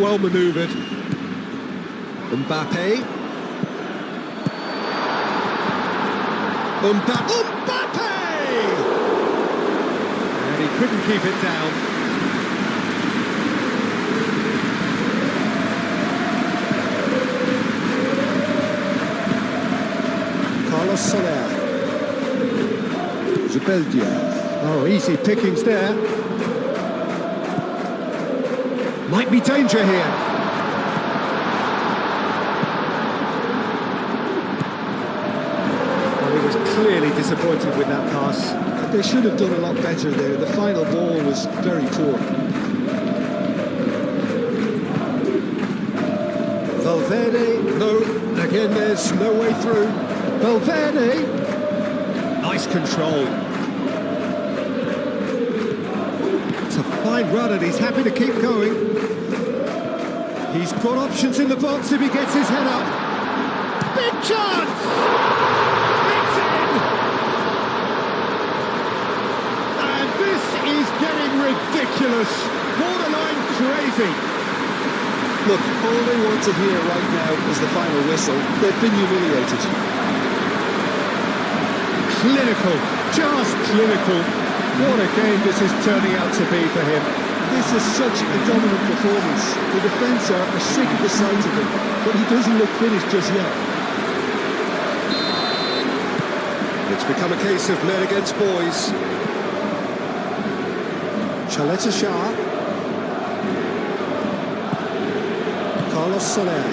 well manoeuvred. Mbappe. Mbappe! And he couldn't keep it down. Soler. Zubeldia. Oh, easy pickings there. Might be danger here. Well, he was clearly disappointed with that pass. They should have done a lot better there. The final ball was very poor. Valverde. No. Again, there's no way through. Valverde! Nice control. It's a fine run and he's happy to keep going. He's got options in the box if he gets his head up. Big chance! It's in! And this is getting ridiculous. Borderline crazy. Look, all they want to hear right now is the final whistle. They've been humiliated. Clinical, just clinical. What a game this is turning out to be for him. This is such a dominant performance. The defence are sick of the sight of him, but he doesn't look finished just yet. It's become a case of men against boys. Chaleta Shah. Carlos Soler.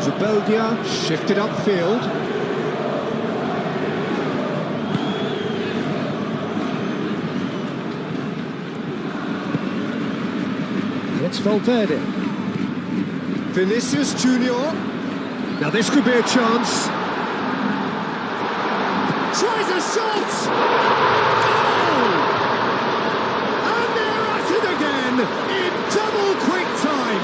Zubeldia shifted upfield. And it's Valverde. Vinicius Junior. Now this could be a chance. Tries a shot! Goal! And they're at it again in double quick time.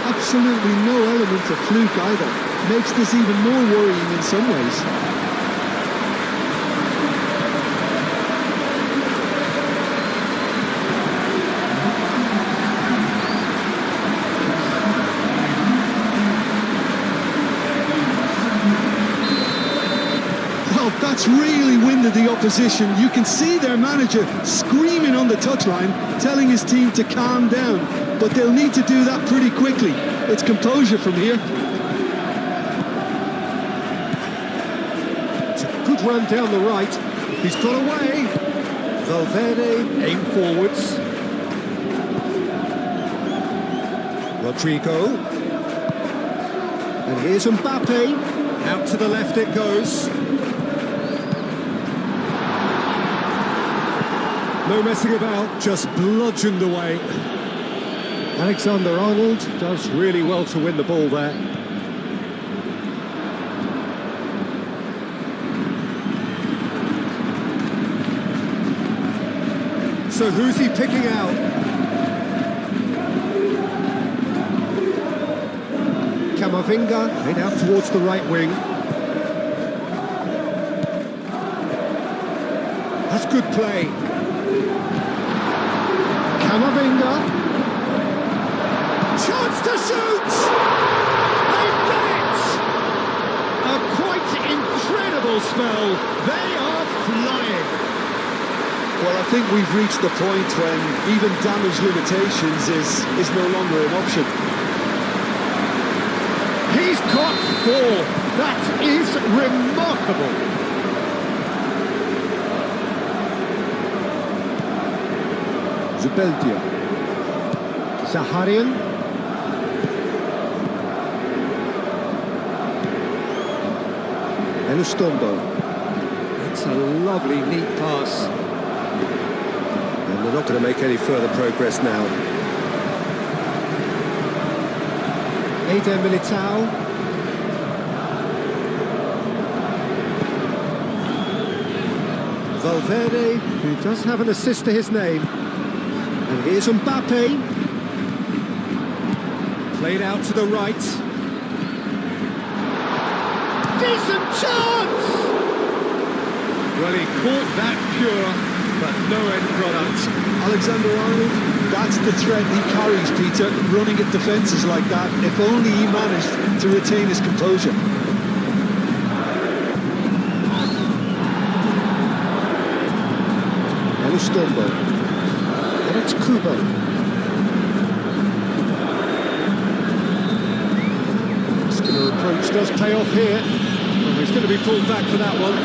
Absolutely no element of fluke either. Makes this even more worrying in some ways. Well, that's really winded the opposition. You can see their manager screaming on the touchline, telling his team to calm down. But they'll need to do that pretty quickly. It's composure from here. It's a good run down the right. He's got away. Valverde aim forwards. Rodrigo. And here's Mbappe. Out to the left it goes. No messing about, just bludgeoned away. Alexander-Arnold does really well to win the ball there. So who's he picking out? Camavinga, head out towards the right wing. That's good play. Camavinga. Chance to shoot! They've done it! A quite incredible spell. They are flying. Well, I think we've reached the point when even damage limitations is no longer an option. He's got 4. That is remarkable. Zubeldia. Zaharian. Elustombo. That's a lovely, neat pass. And they're not going to make any further progress now. Eder Militao. Valverde, who does have an assist to his name. And here's Mbappe. Played out to the right. Decent chance! Well, he caught that pure. but no end product. Alexander-Arnold, that's the threat he carries, Peter, running at defences like that. If only he managed to retain his composure. Elustombo. And it's Kubo. Muscular approach does pay off here. Well, he's going to be pulled back for that one.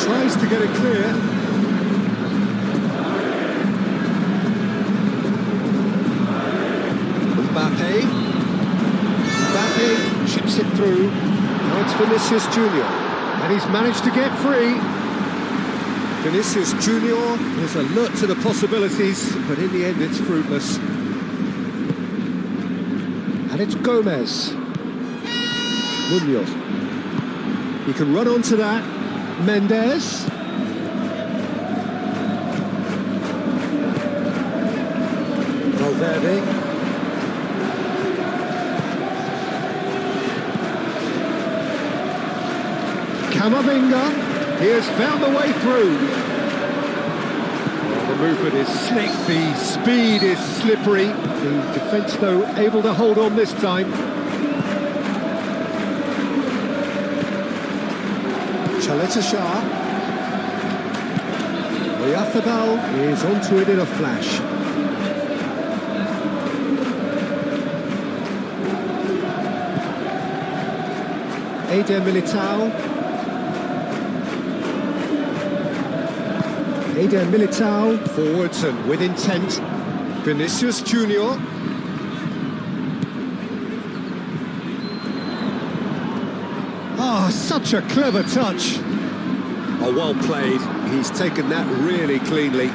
Tries to get it clear. Mbappe chips it through. Now it's Vinicius Junior, and he's managed to get free. Vinicius Junior is alert to the possibilities, but in the end it's fruitless. And it's Gomez. Munoz. He can run onto that. Mendes. Valverde. Camavinga. He has found the way through. The movement is slick, the speed is slippery. The defence, though, able to hold on this time. Chaleta Shah. Oyarzábal is onto it in a flash. Eder Militao. Eder Militao forwards and with intent. Vinicius Junior. Oh, such a clever touch. Oh, well played. He's taken that really cleanly.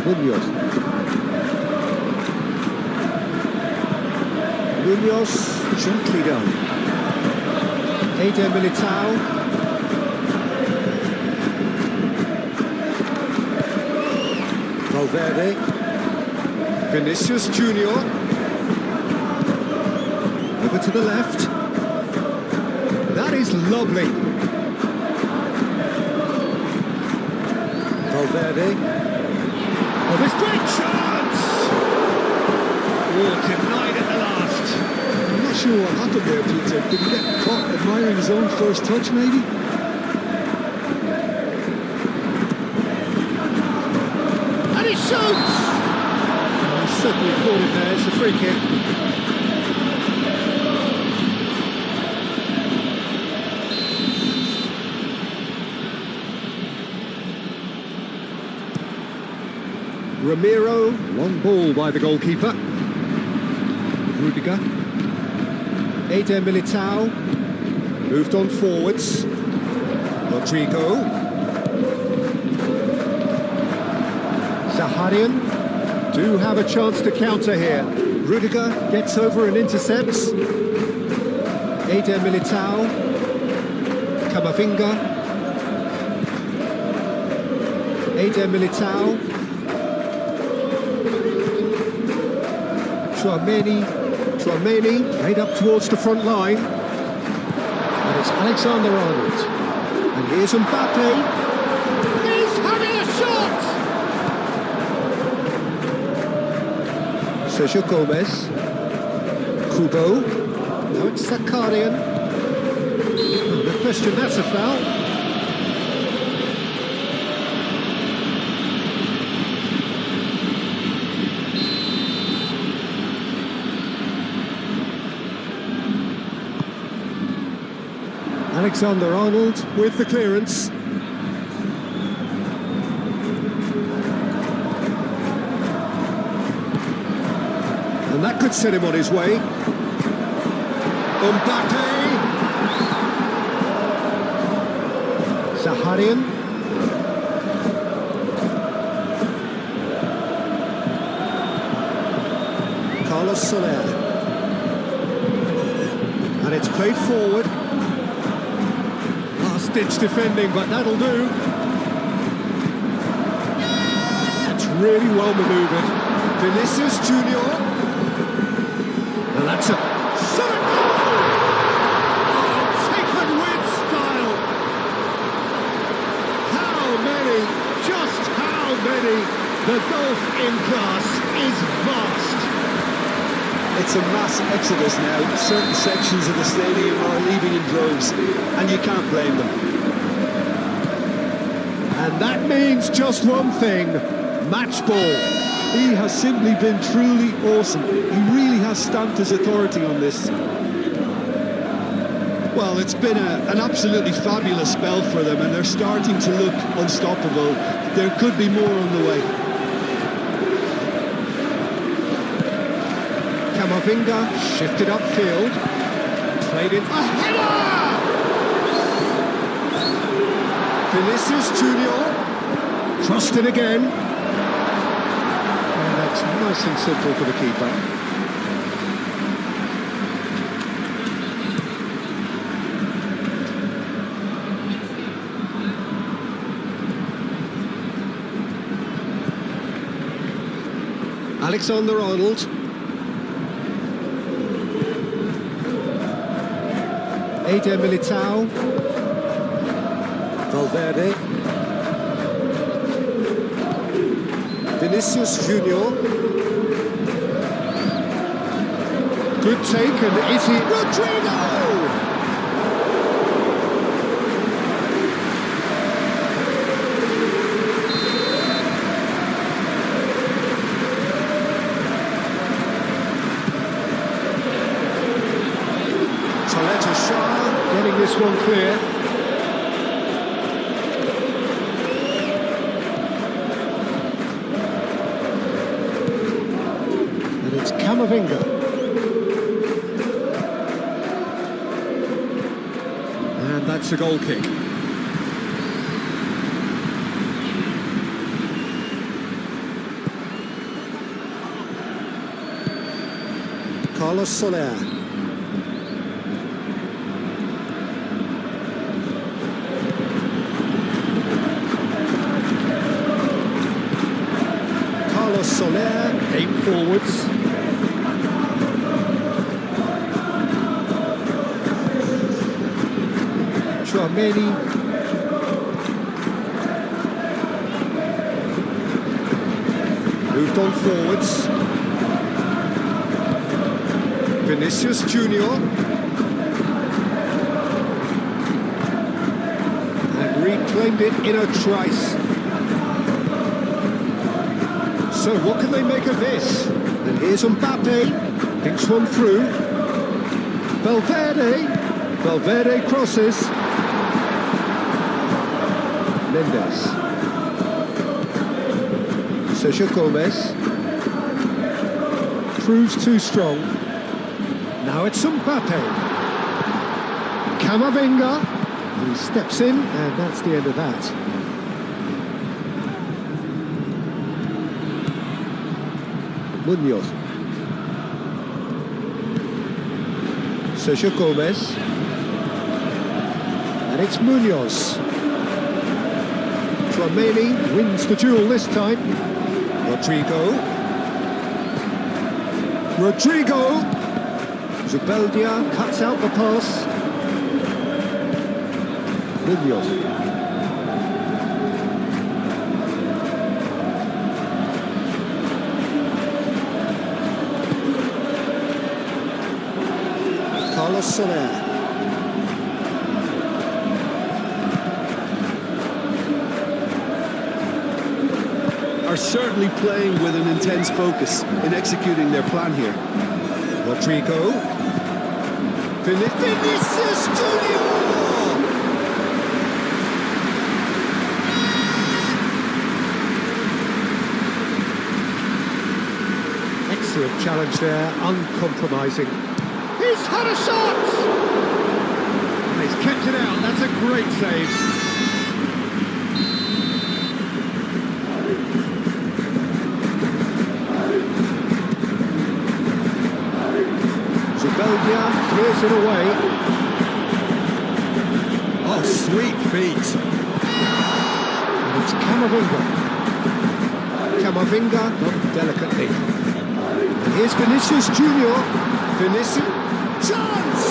Munoz. Munoz, gently done. Eder Militao. Valverde. Vinicius Junior. Over to the left. That is lovely. Valverde. Oh, this great chance! Oh, denied at the last. I'm not sure what happened there, Peter. Did he get caught admiring his own first touch, maybe? And he shoots! Oh, he certainly caught it there. It's a free kick. Ramiro, long ball by the goalkeeper. Rudiger. Eder Militao. Moved on forwards. Rodrigo. Zaharian do have a chance to counter here. Rudiger gets over and intercepts. Eder Militao. Camavinga. Eder Militao. Tchouameni played up towards the front line. And it's Alexander-Arnold. And here's Mbappe. He's having a shot! Sergio Gomez. Kubo. Now it's Zakarian. Oh, no question, that's a foul. Alexander-Arnold with the clearance. And that could set him on his way. Mbappe! Zaharian. Carlos Soler. And it's played forward. Last-ditch defending, but that'll do. That's really well manoeuvred. Vinicius Junior. And that's a solid goal! Oh, taken with style. How many? Just how many? The gulf in class is vast. It's a mass exodus now. Certain sections of the stadium are leaving in droves, and you can't blame them. And that means just one thing, match ball. He has simply been truly awesome. He really has stamped his authority on this. Well, it's been an absolutely fabulous spell for them, and they're starting to look unstoppable. There could be more on the way. Camavinga shifted upfield, played it. A header! Vinicius Junior crossed it again. And that's nice and simple for the keeper. Alexander-Arnold. Eder Militao. Valverde. Vinicius Junior. Good take, and is he? Rodrigo! Getting this one clear. And it's Camavinga. And that's a goal kick. Carlos Soler. Soler, came forwards. Chouameni. Moved on forwards. Vinicius Junior. And reclaimed it in a trice. So what can they make of this? And here's Mbappe, thinks one through. Valverde crosses. Mendes. Sergio Gomez. Proves too strong. Now it's Mbappe. Camavinga. He steps in, and that's the end of that. Munoz. Sergio Gomez. And it's Munoz. Chouameni wins the duel this time. Rodrigo. Zubeldia cuts out the pass. Munoz. Carlos Soler. Are certainly playing with an intense focus in executing their plan here. Rodrigo. Vinicius Junior! Excellent challenge there, uncompromising. He's had a shot! And he's kept it out, that's a great save. Zubeldia clears it away. Oh, sweet feet. And it's Camavinga. Camavinga, not delicately. And here's Vinicius Junior. Vinicius, chance!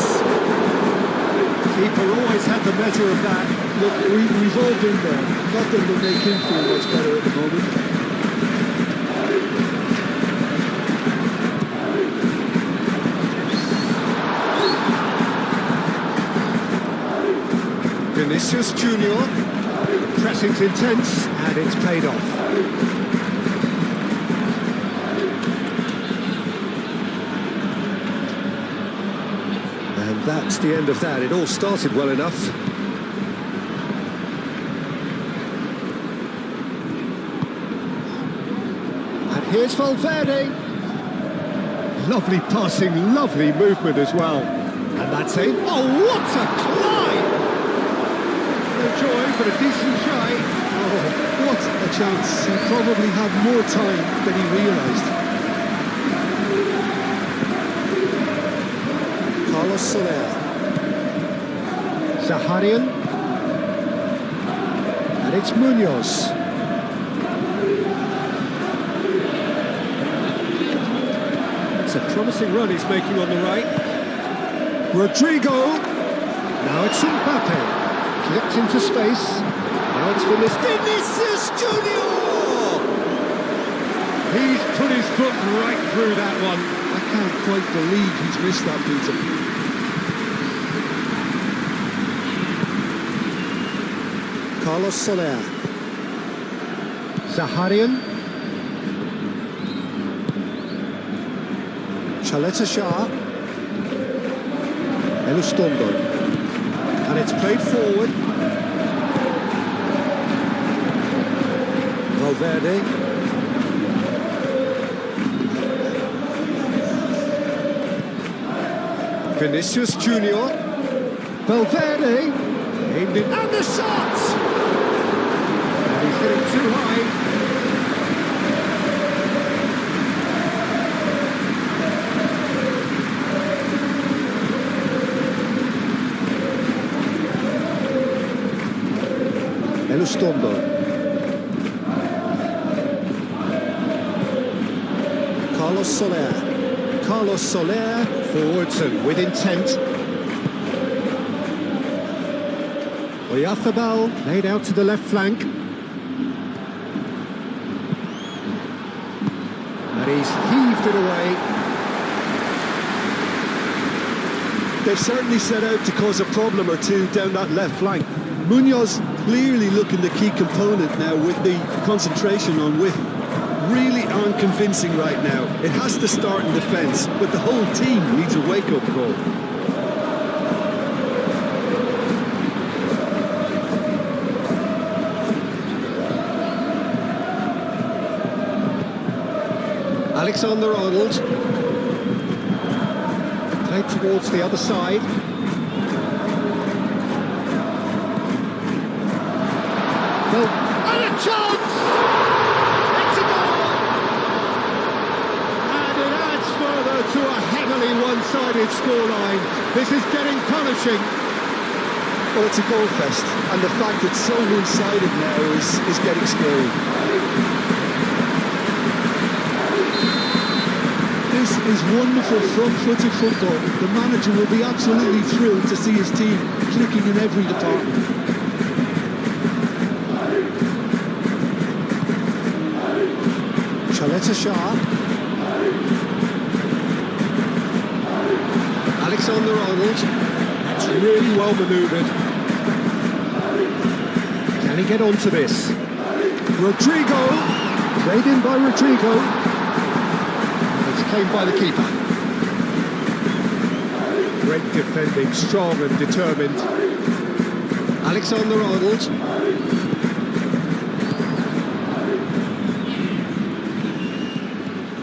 Keeper always had the measure of that. Look, we've all been there. Not that it'll make him feel much better at the moment. Vinicius Junior. Pressing's intense, and it's paid off. And that's the end of that. It all started well enough. And here's Valverde. Lovely passing, lovely movement as well. And that's it. Oh, what a climb! No joy, but a decent try. Oh, what a chance. He probably had more time than he realised. Carlos Soler. Zaharian. And it's Munoz. It's a promising run he's making on the right. Rodrigo. Now it's Mbappe. Flipped into space. Now it's Vinicius Junior! He's put his foot right through that one. I can't quite believe he's missed that pizza. Carlos Soler. Zaharian. Chaleta Shah. Elustondo. And it's played forward. Valverde. Vinicius Junior. Valverde. Aimed it. And the shot! And he's hitting too high. Elustondo. Carlos Soler. Carlos Soler forwards and with intent. Oyarzábal laid out to the left flank. And he's heaved it away. They've certainly set out to cause a problem or two down that left flank. Munoz clearly looking the key component now with the concentration on width. Really unconvincing right now. It has to start in defence, but the whole team needs a wake-up call. Alexander-Arnold. Played towards the other side. Well, and a chance! It's a goal! And it adds further to a heavily one-sided scoreline. This is getting punishing. Well, it's a goal fest, and the fact it's so one-sided now is getting scary. This is wonderful front-footed football. The manager will be absolutely thrilled to see his team clicking in every department. Chaleta Shah. Alexander-Arnold. That's really well manoeuvred. Can he get onto this? Rodrigo. Played in by Rodrigo. It's claimed by the keeper. Great defending, strong and determined. Alexander-Arnold.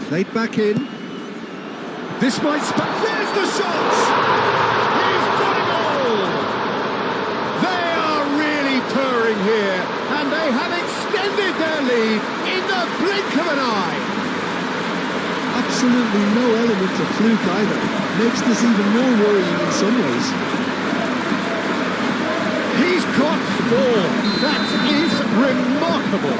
Played back in. This might there's the shot! He's got it all! They are really purring here, and they have extended their lead in the blink of an eye. Absolutely no element of fluke either. Makes this even more worrying in some ways. He's got 4. That is remarkable.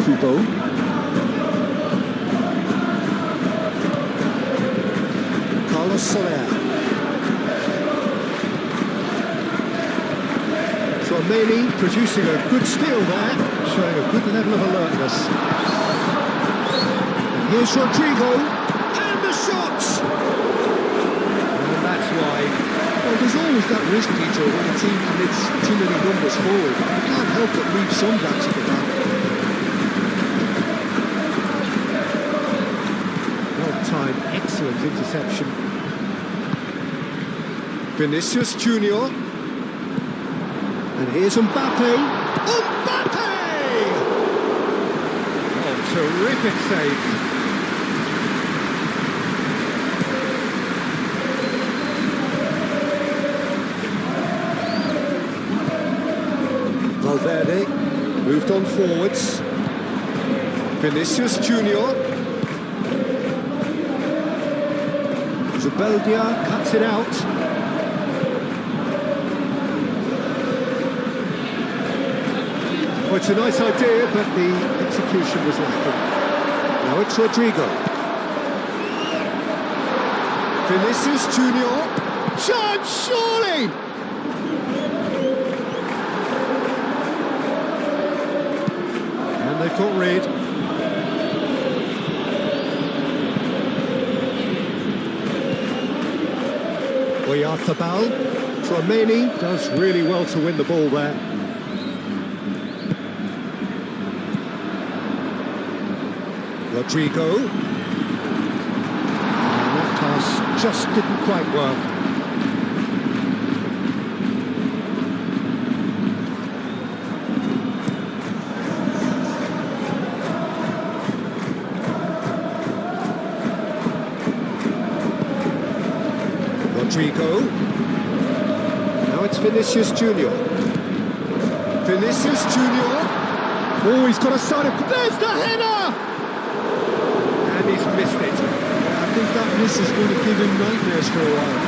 Kubo. Carlos Soler. Tchouaméni producing a good steal there, showing a good level of alertness. And here's Rodrigo, and the shots! And that's wide. Well, there's always that risk, Peter, when a team commits too many numbers forward. You can't help but leave some gaps at the back. Well-timed, excellent interception. Vinicius Junior. And here's Mbappe. Mbappe! Oh, terrific save. Valverde moved on forwards. Vinicius Junior. Zubeldia cuts it out. Well, it's a nice idea, but the execution was lacking. Now it's Rodrigo. Vinicius Junior. Chance, surely! And they've got rid. Oyarzabal. Tchouaméni does really well to win the ball there. Rodrigo. And that pass just didn't quite work. Rodrigo. Now it's Vinicius Junior. Vinicius Junior. Oh, he's got a side of... There's the header! And he's missed it. I think that miss is going to give him nightmares for a while.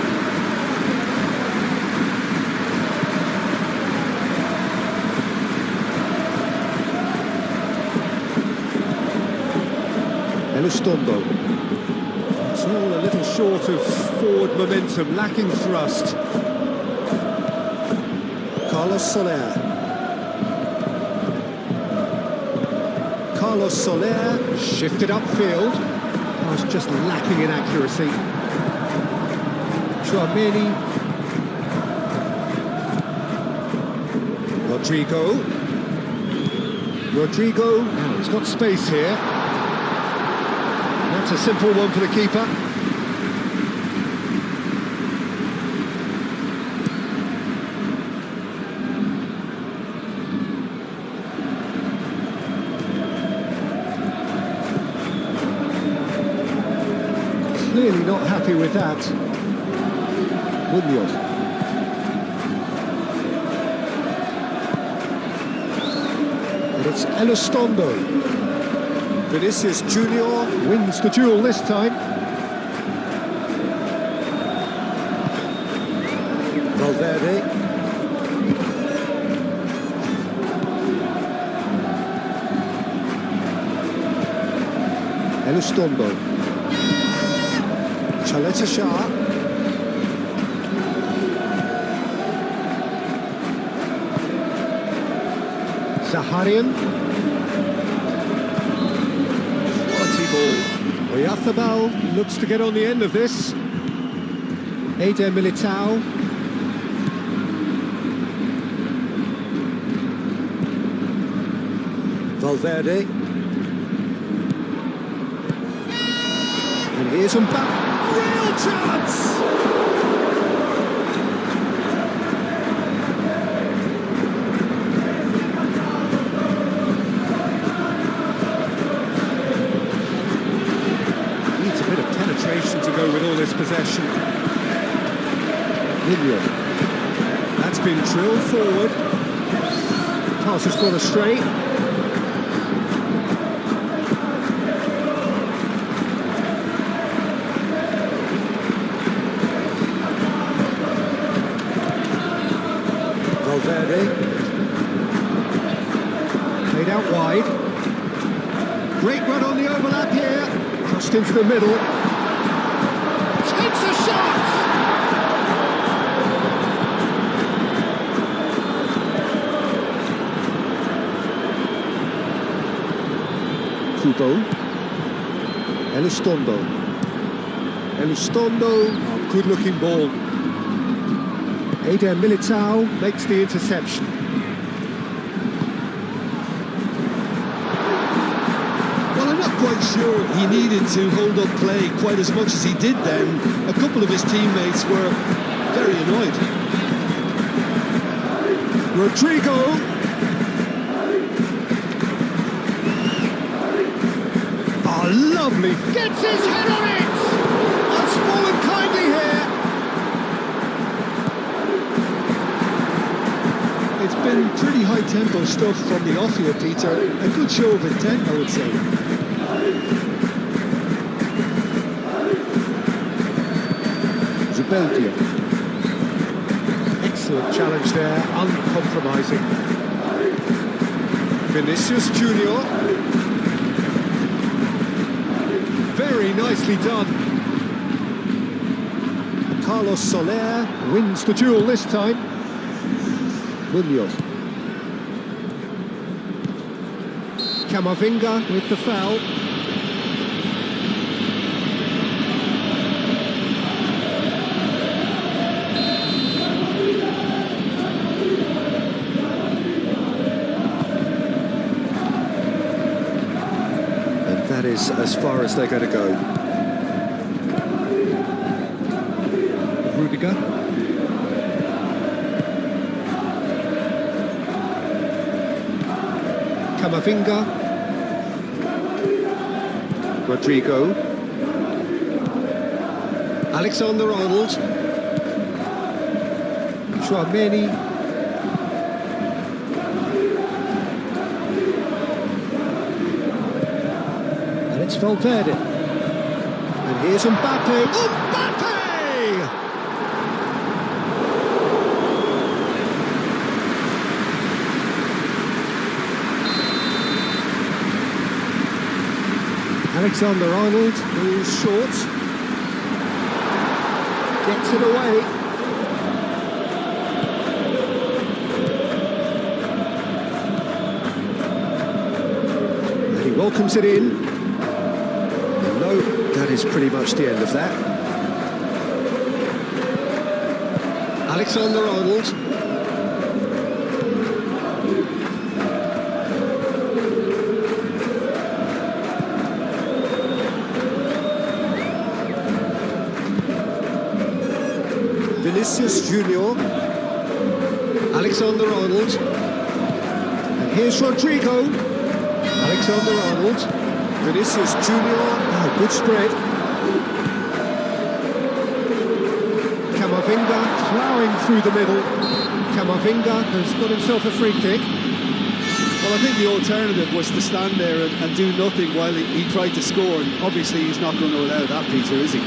Elustondo. It's all a little short of forward momentum, lacking thrust. Carlos Soler. Carlos Soler shifted upfield. Was just lacking in accuracy. Tchouaméni. Rodrigo. Rodrigo. Now he's got space here. That's a simple one for the keeper. Clearly not happy with that. Munoz. And it's Elustondo. Vinicius Junior wins the duel this time. Valverde. Elustondo. Chaleta Shah. Zaharian. Quality ball. Oyarzabal looks to get on the end of this. Eder Militao. Valverde. And here's Mbappe. Real chance! Needs a bit of penetration to go with all this possession. Munoz. That's been drilled forward. Pass has gone astray. Valverde. Played out wide. Great run on the overlap here. Crossed into the middle. Takes a shot! Kubo. Elistondo. Good looking ball. Eder Militao makes the interception. Well, I'm not quite sure he needed to hold up play quite as much as he did then. A couple of his teammates were very annoyed. Rodrigo. Oh, lovely. Gets his head on it! Unspoiled kindly here. It's been pretty high-tempo stuff from the off here, Peter. A good show of intent, I would say. Zubeldia. Excellent challenge there, uncompromising. Vinicius Junior. Very nicely done. Carlos Soler wins the duel this time. Munoz. Camavinga with the foul. And that is as far as they're going to go. Rudiger. Camavinga. Rodrigo. Alexander-Arnold. Chouameni. And it's Valverde. And here's Mbappe. Mbappe! Alexander-Arnold moves short, gets it away. And he welcomes it in. And no, that is pretty much the end of that. Alexander-Arnold. Vinicius Junior. Alexander-Arnold. And here's Rodrigo. Alexander-Arnold. Vinicius Junior. Oh, good spread. Camavinga ploughing through the middle. Camavinga has got himself a free kick. Well, I think the alternative was to stand there and do nothing while he tried to score. And obviously, he's not going to allow that, Peter, is he?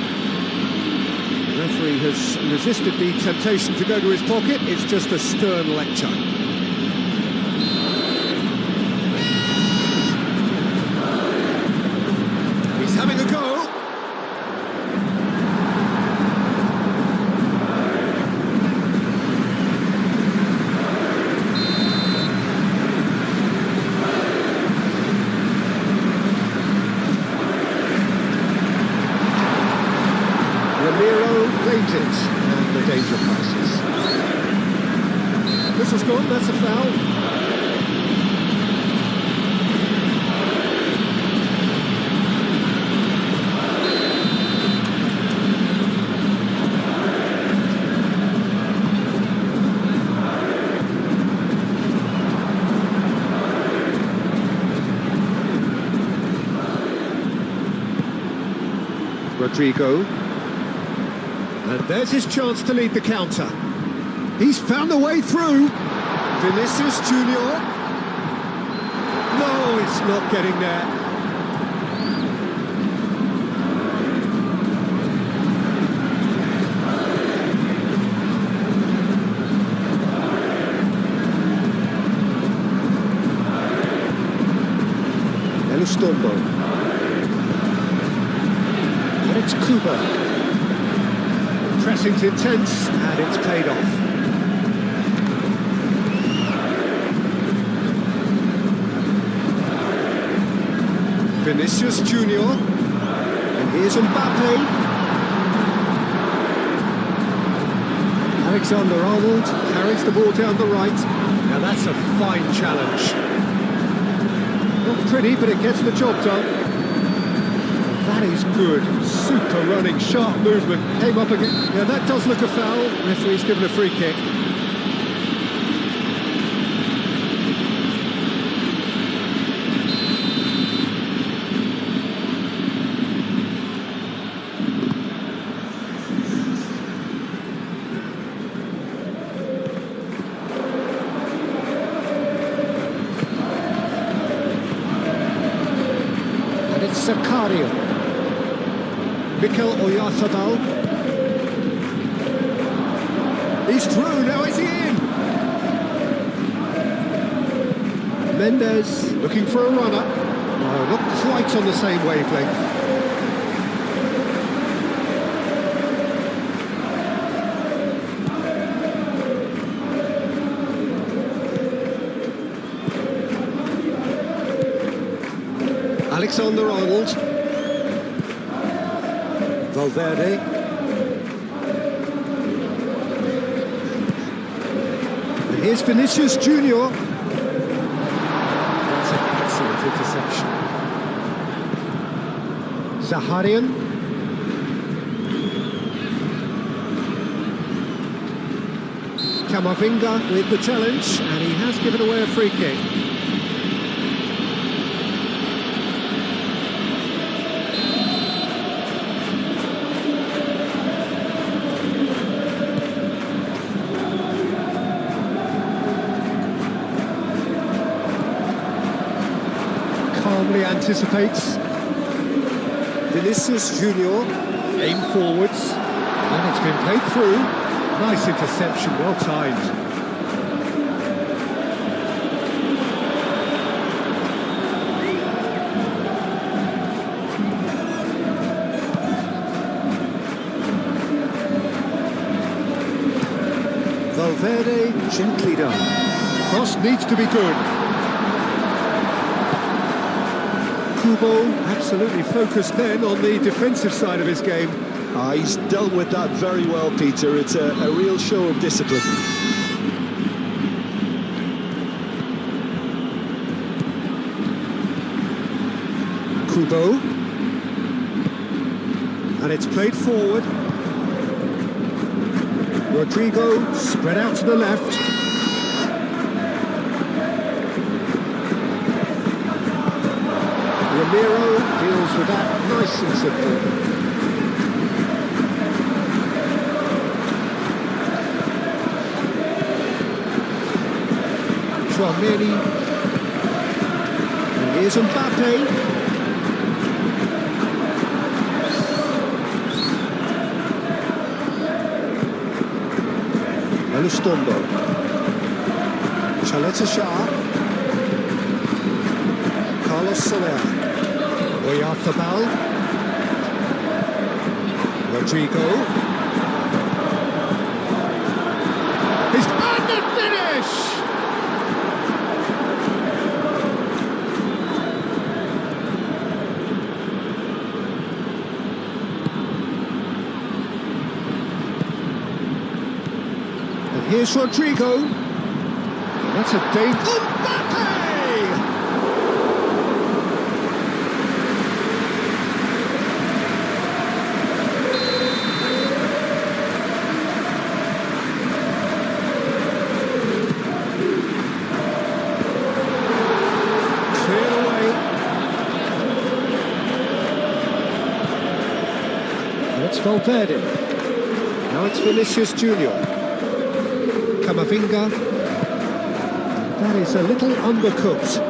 The referee has resisted the temptation to go to his pocket. It's just a stern lecture. He's having a go. It, and the danger passes. This has gone, that's a foul. Rodrigo. And there's his chance to lead the counter. He's found a way through. Vinicius Junior. No, it's not getting there. Stumbo. And it's Kuba. Pressing's intense, and it's paid off. Vinicius Junior. And here's Mbappe. Alexander-Arnold carries the ball down the right. Now that's a fine challenge. Not pretty, but it gets the job done. That is good. Super running, sharp movement. Came up again. Yeah, that does look a foul. Referee's given a free kick. Zakaria. Mikel Oyarzabal. He's through, now is he in? Mendes looking for a runner. Oh, not quite on the same wavelength. Alexander-Arnold. Valverde. And here's Vinicius Junior. That's an excellent interception. Zaharian. Camavinga with the challenge, and he has given away a free kick. Calmly anticipates. Vinicius Junior, aim forwards, and it's been played through. Nice interception, well timed. Valverde gently done. Cross needs to be good. Kubo absolutely focused then on the defensive side of his game. He's dealt with that very well, Peter. It's a real show of discipline. Kubo. And it's played forward. Rodrigo spread out to the left. Ramiro deals with that nice and simple. Tchouaméni. And here's Mbappe. Elustondo. Chaleta Shah. Carlos Soler. Oyarzabal. Rodrigo. He's on the finish! And here's Rodrigo. That's a danger. Mbappe! It's Valverde. Now it's Vinicius Junior. Camavinga. That is a little undercooked.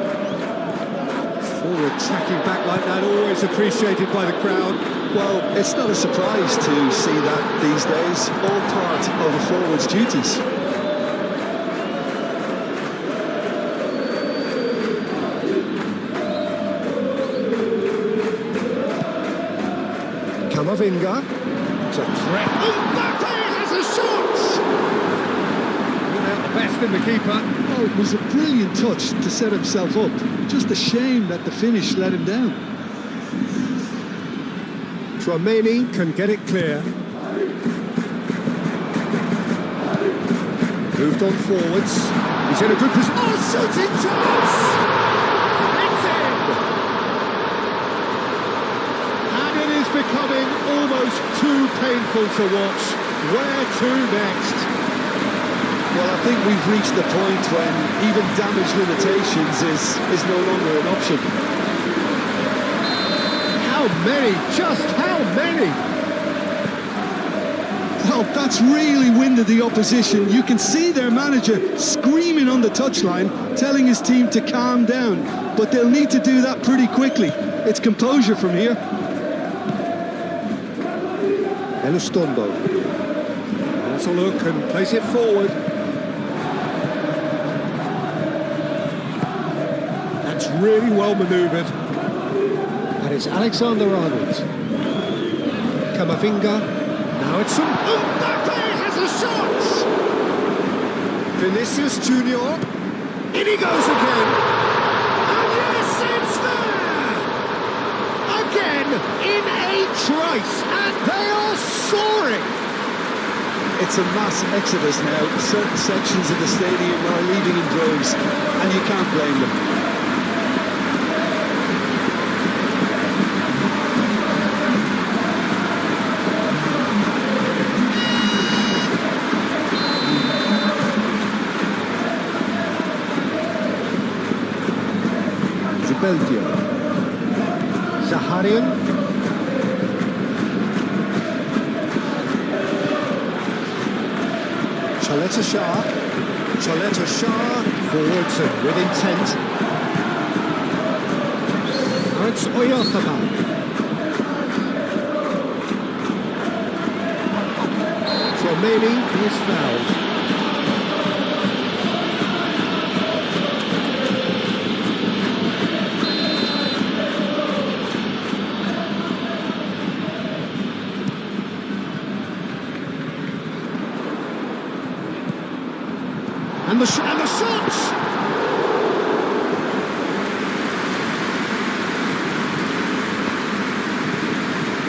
Forward tracking back like that, always appreciated by the crowd. Well, it's not a surprise to see that these days. All part of a forward's duties. Camavinga. It's a threat. Mbappe has a shot! Without the best in the keeper. Oh, it was a brilliant touch to set himself up. Just a shame that the finish let him down. Tchouaméni can get it clear. Moved on forwards. He's in a good position. Oh, shooting chance! It's in! And it is becoming almost too painful to watch. Where to next? Well, I think we've reached the point when even damage limitations is no longer an option. How many? Just how many? Well, that's really winded the opposition. You can see their manager screaming on the touchline, telling his team to calm down. But they'll need to do that pretty quickly. It's composure from here. Elizondo. Has a look and plays it forward. That's really well manoeuvred. And it's Alexander-Arnold. Camavinga. Now it's some... Mbappe has a shot! Vinicius Junior. In he goes again. And yes, it's there! Again, in a trice, and they are soaring! It's a mass exodus now. Certain sections of the stadium are leaving in droves, and you can't blame them. Belgium. Zaharian. Chaleta Shah. Chaleta Shah. Forwards and with intent. Now it's Oyarzabal. Tchouaméni is fouled. And the shots!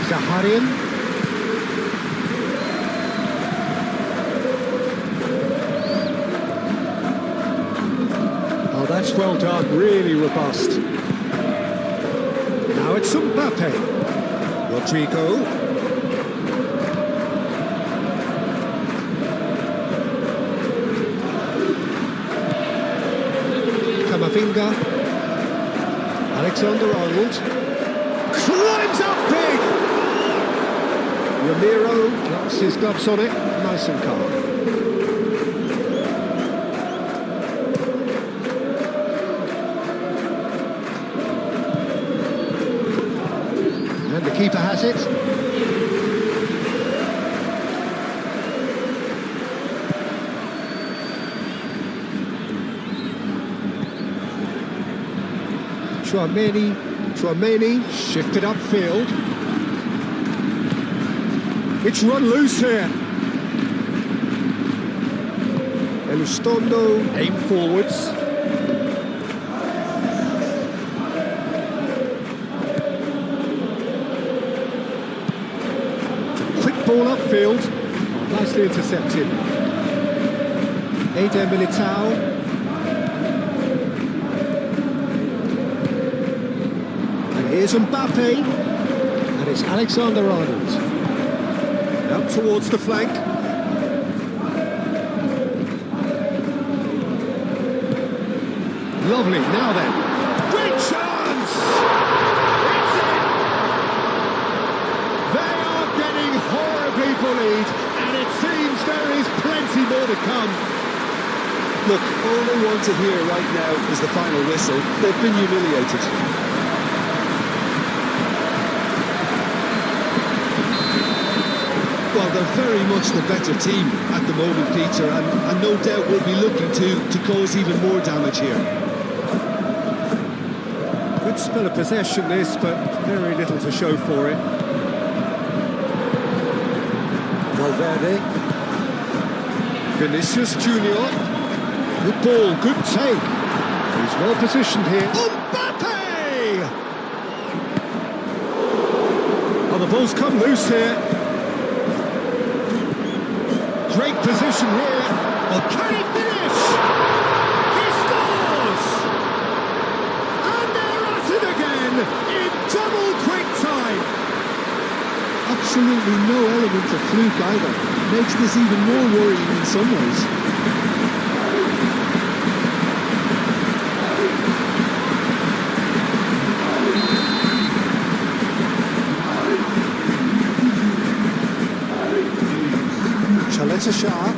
Zaharian. Oh, that's well done, really robust. Now it's Mbappe. Rodrigo. Camavinga, Alexander-Arnold, climbs up big! Ramiro gets his gloves on it, nice and calm. And the keeper has it. Tchouaméni shifted upfield. It's run loose here. Elizondo aim forwards. Quick ball upfield. Oh, nicely intercepted. Eder Militao. Here's Mbappe, and it's Alexander-Arnold. Out towards the flank. Lovely, now then. Great chance! It's in! They are getting horribly bullied, and it seems there is plenty more to come. Look, all they want to hear right now is the final whistle. They've been humiliated. Well, they're very much the better team at the moment, Peter, and no doubt will be looking to cause even more damage here. Good spell of possession this, but very little to show for it. Valverde. Vinicius Junior. Good ball, good take. He's well positioned here. Mbappe! Oh, the ball's come loose here. Great position here. Oh, can he finish? He scores! And they're at it again in double quick time. Absolutely no element of fluke either. Makes this even more worrying in some ways. Shah.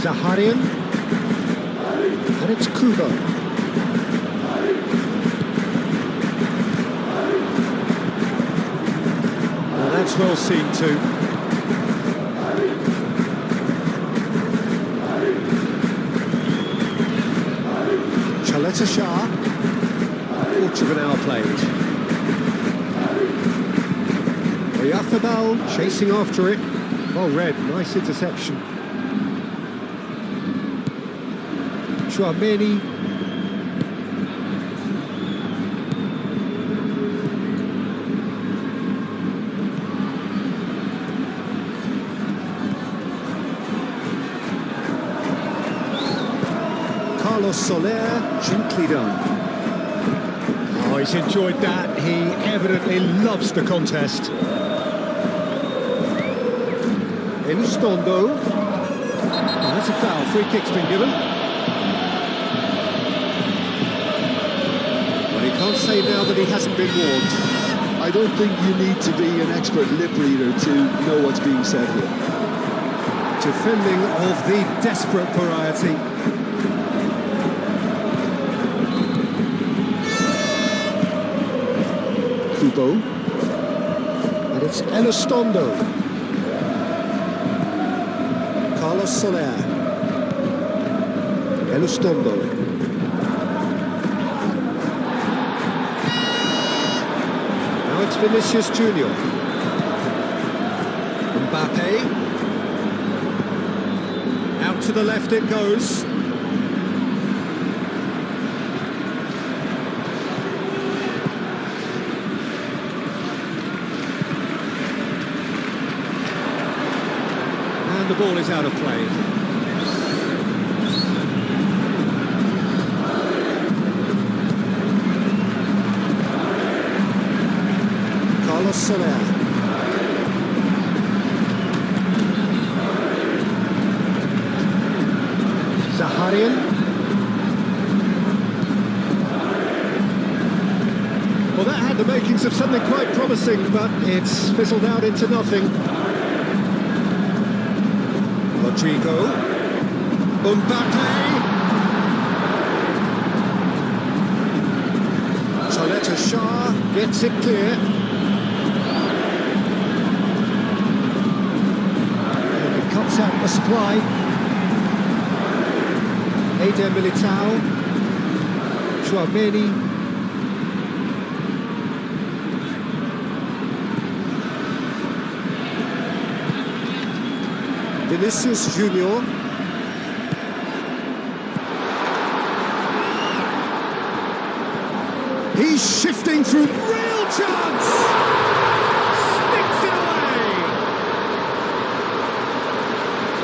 Zaharian. And it's Kubo. Well, that's well seen too. Chaleta Shah. A quarter of an hour played. Oyarzábal chasing after it. Well read, nice interception. Chouameni. Carlos Soler, gently done. Oh, he's enjoyed that. He evidently loves the contest. Elizondo. Oh, that's a foul. Free kick's been given. Well, he can't say now that he hasn't been warned. I don't think you need to be an expert lip reader to know what's being said here. Defending of the desperate variety. Kubo. And it's Elizondo. Carlos Soler. Elizondo. Now it's Vinicius Junior. Mbappe. Out to the left it goes. And the ball is out of play. Carlos Soler. Zaharian. Well, that had the makings of something quite promising, but it's fizzled out into nothing. Rodrigo. Mbappe. Chaleta Shah gets it clear. And it cuts out the supply. Eder Militao. Chouameni. Vinicius Junior. He's shifting through, real chance! Sticks it away!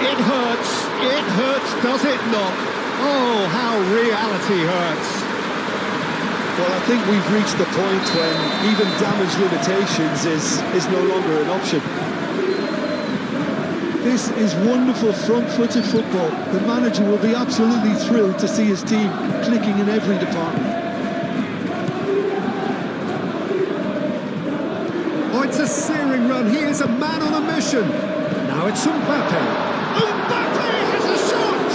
It hurts, does it not? Oh, how reality hurts. Well, I think we've reached the point when even damage limitations is no longer an option. This is wonderful front-footed football. The manager will be absolutely thrilled to see his team clicking in every department. Oh, it's a searing run. He is a man on a mission. Now it's Mbappe. Mbappe has a shot!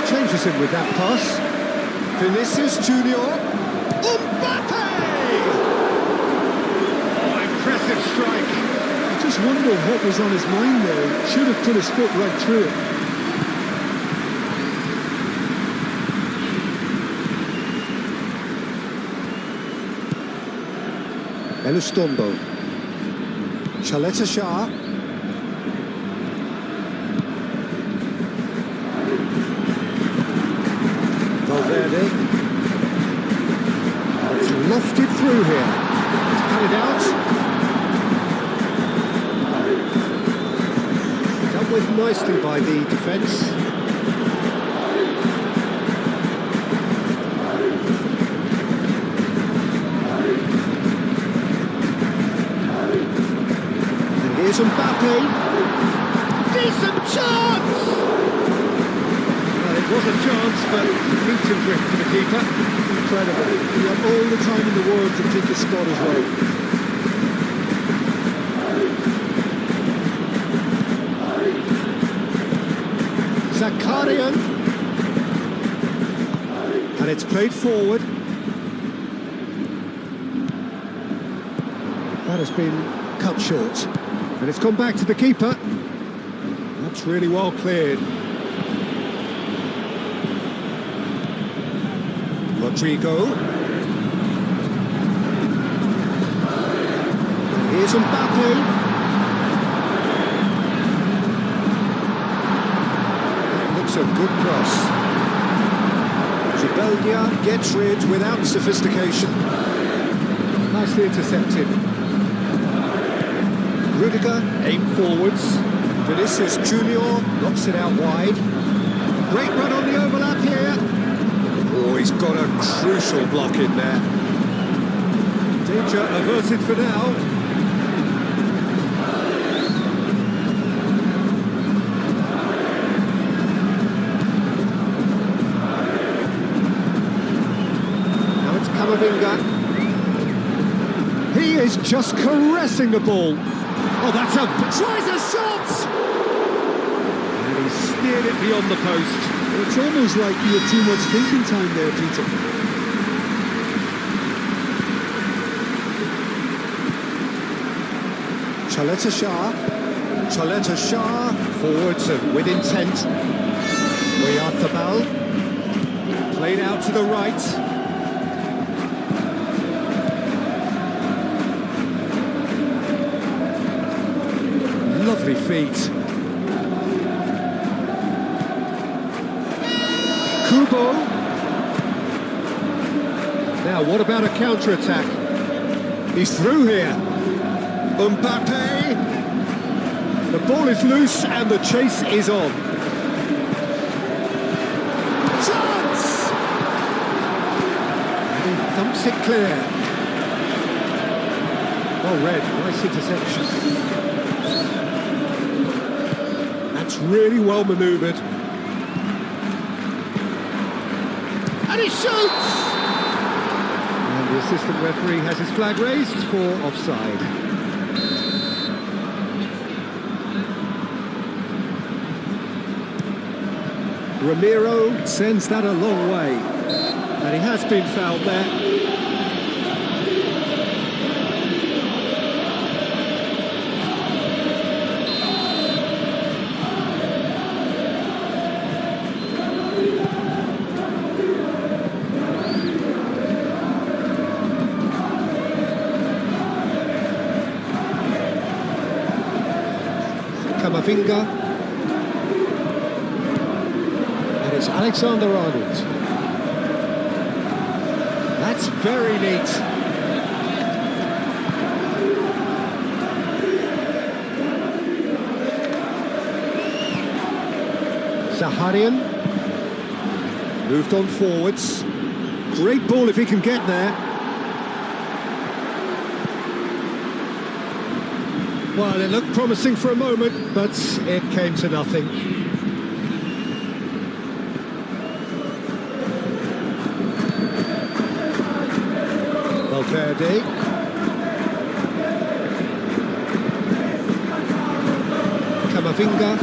Changes him with that pass. Vinicius Junior. Mbappe! Oh, impressive strike. I just wonder what was on his mind there. Should have put his foot right through it. Elustombo. Chaleta Shah. Valverde. It's lofted through here. It's carried out. Dealt with nicely by the defence. Here's Mbappe. Decent chance! Well, it was a chance, but meet and grip for the keeper. Incredible. He had all the time in the world to pick his spot as well. Zakarian. And it's played forward. That has been cut short. And it's gone back to the keeper. That's really well cleared. Rodrigo. Here's Mbappe. That looks a good cross. Zubeldia gets rid without sophistication. Nicely intercepted. Rudiger, aim forwards. Vinicius Junior knocks it out wide. Great run on the overlap here. Oh, he's got a crucial block in there. Danger averted for now. Now it's Camavinga. He is just caressing the ball. Oh, that's a... tries a shot! And he steered it beyond the post. It's almost like he had too much thinking time there, Peter. Chaleta Shah. Chaleta Shah. Forwards and with intent. Oyarzabal. Played out to the right. Lovely feet. Kubo. Now, what about a counter-attack? He's through here. Mbappe. The ball is loose and the chase is on. Chance! And he thumps it clear. Well read, nice interception. That's really well manoeuvred. And he shoots! And the assistant referee has his flag raised for offside. Ramiro sends that a long way. And he has been fouled there. Camavinga. And it's Alexander-Arnold. That's very neat. Zaharian. Moved on forwards. Great ball if he can get there. Well, it looked promising for a moment, but it came to nothing. Valverde. Camavinga.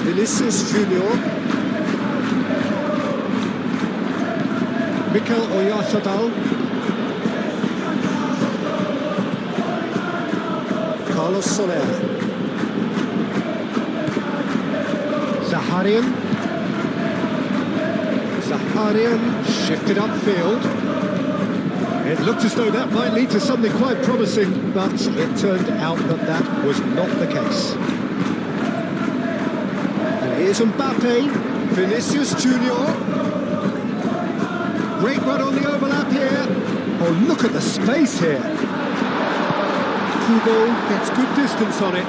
Vinicius Junior. Mikel Oyarzabal. Carlos Soler. Zaharian. Zaharian shifted upfield. It looked as though that might lead to something quite promising, but it turned out that that was not the case. And here's Mbappe, Vinicius Junior. Great run on the overlap here. Oh, look at the space here. Kubo gets good distance on it.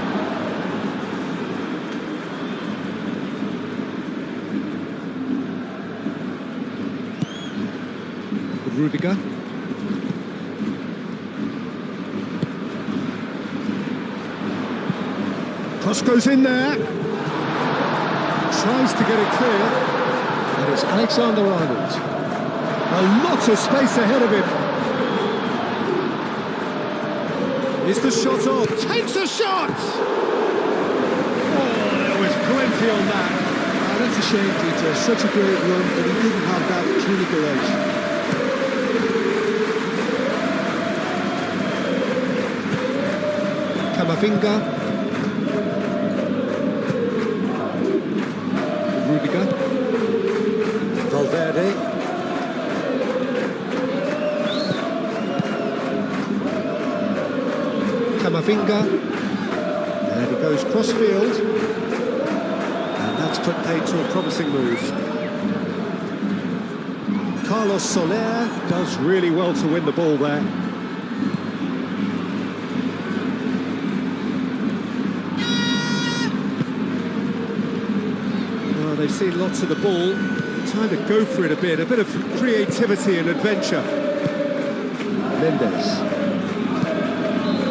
Rudiger. Cross goes in there. Tries to get it clear. And it's Alexander-Arnold. A lot of space ahead of him. Is the shot on? Takes a shot! Oh, there was plenty on that. Oh, that's a shame, Peter. Such a great run, but he didn't have that clinical edge. Camavinga. Rudiger. Valverde. Camavinga. There he goes cross-field. And that's put paid to a promising move. Carlos Soler does really well to win the ball there. Well, they've seen lots of the ball. Time to go for it a bit of creativity and adventure. Mendes.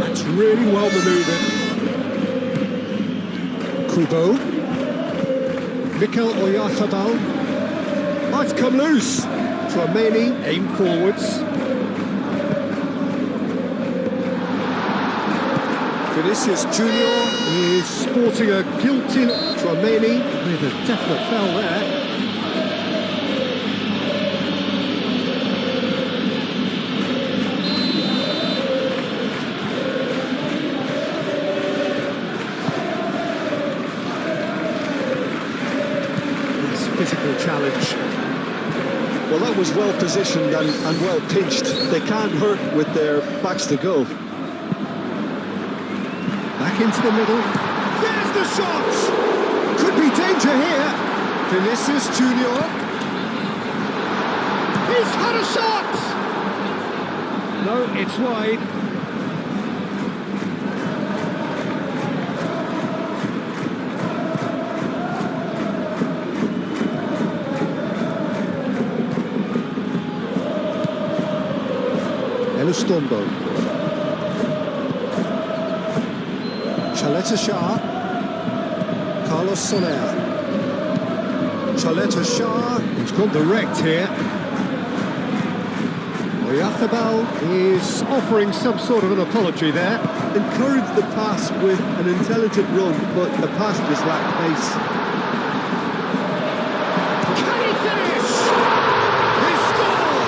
That's really well manoeuvred. Kubo. Mikel Oyarzabal. Might come loose. Tchouaméni, aim forwards. Vinicius Junior is sporting a guilty. Tchouaméni with a definite foul there. Physical challenge. Well, that was well positioned and well pitched. They can't hurt with their backs to goal. Back into the middle. There's the shot! Could be danger here. Vinicius Junior. He's had a shot! No, it's wide. Elustombo. Chaleta Shah. Carlos Soler. Chaleta Shah. He's gone direct here. Oyarzabal is offering some sort of an apology there. Encouraged the pass with an intelligent run, but the pass just lacked pace. Can he finish? He scored!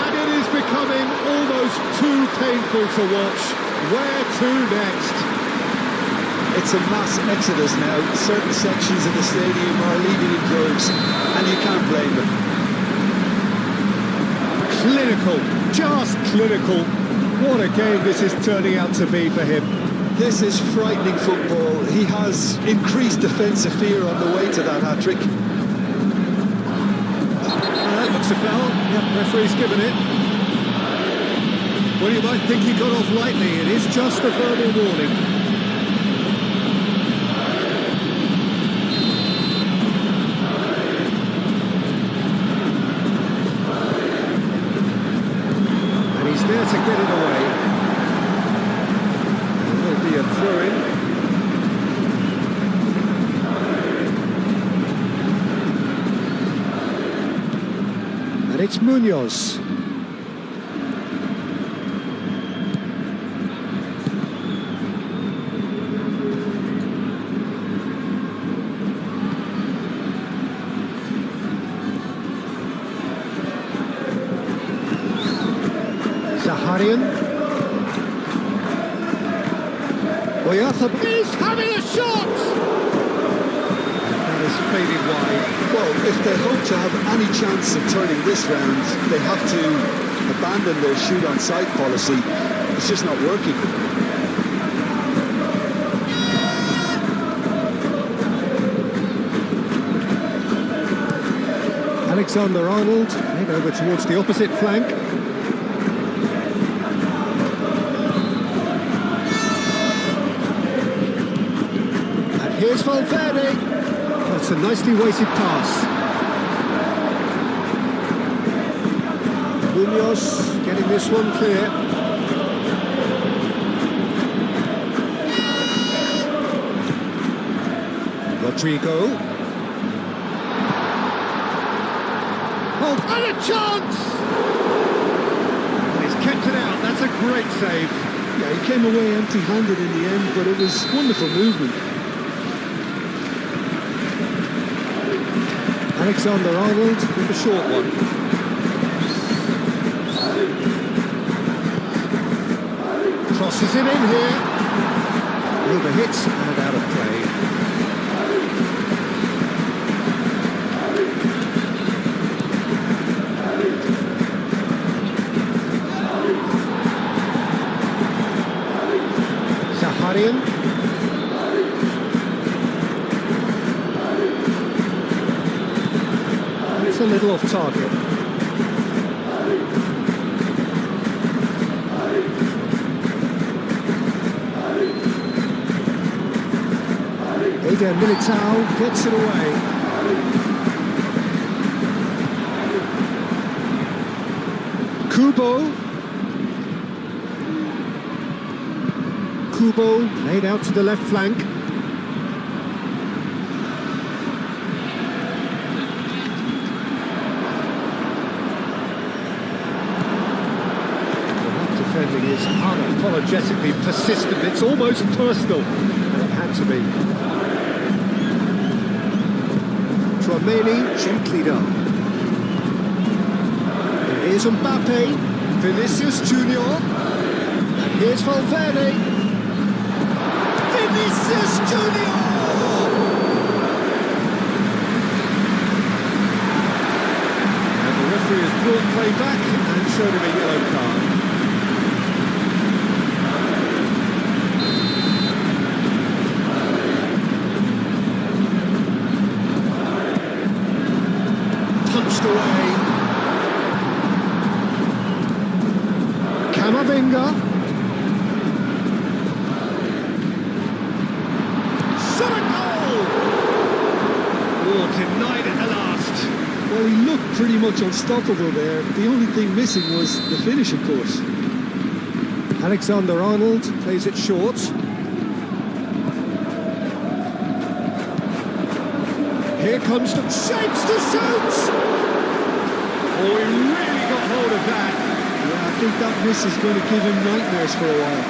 And it is becoming almost too painful to watch. Where to next? It's a mass exodus now. Certain sections of the stadium are leaving in droves, and you can't blame them. Clinical, just clinical. What a game this is turning out to be for him. This is frightening football. He has increased defensive fear on the way to that hat-trick. That looks a foul. Yep, referee's given it. Well, you might think he got off lightly. It is just a verbal warning. There to get it away. There'll be a throw-in. And it's Munoz. Zaharian. Oyarzabal is having a shot! That is faded wide. Well, if they hope to have any chance of turning this round, they have to abandon their shoot on sight policy. It's just not working. Alexander-Arnold, head over towards the opposite flank. And here's Valverde. That's a nicely weighted pass. Munoz getting this one clear. Rodrigo. Oh, and a chance! He's kept it out, that's a great save. Yeah, he came away empty-handed in the end, but it was wonderful movement. Alexander-Arnold with the short one. Crosses it in here. Overhits and out of play. Zaharian. It's a little off target. Eder Militao gets it away. Kubo laid out to the left flank. We'll defending is unapologetically persistent. It's almost personal. And it had to be. Tchouameni gently done. And here's Mbappe, Vinicius Junior, and here's Valverde. Vinicius Junior! And the referee has brought play back and showed him a yellow card. Punched away. Camavinga. Shot a goal! Oh, denied at the last. Well, he looked pretty much unstoppable there. The only thing missing was the finish, of course. Alexander-Arnold plays it short. Here comes the shapes to shoot! Oh, he really got hold of that. Yeah, I think that miss is going to give him nightmares for a while.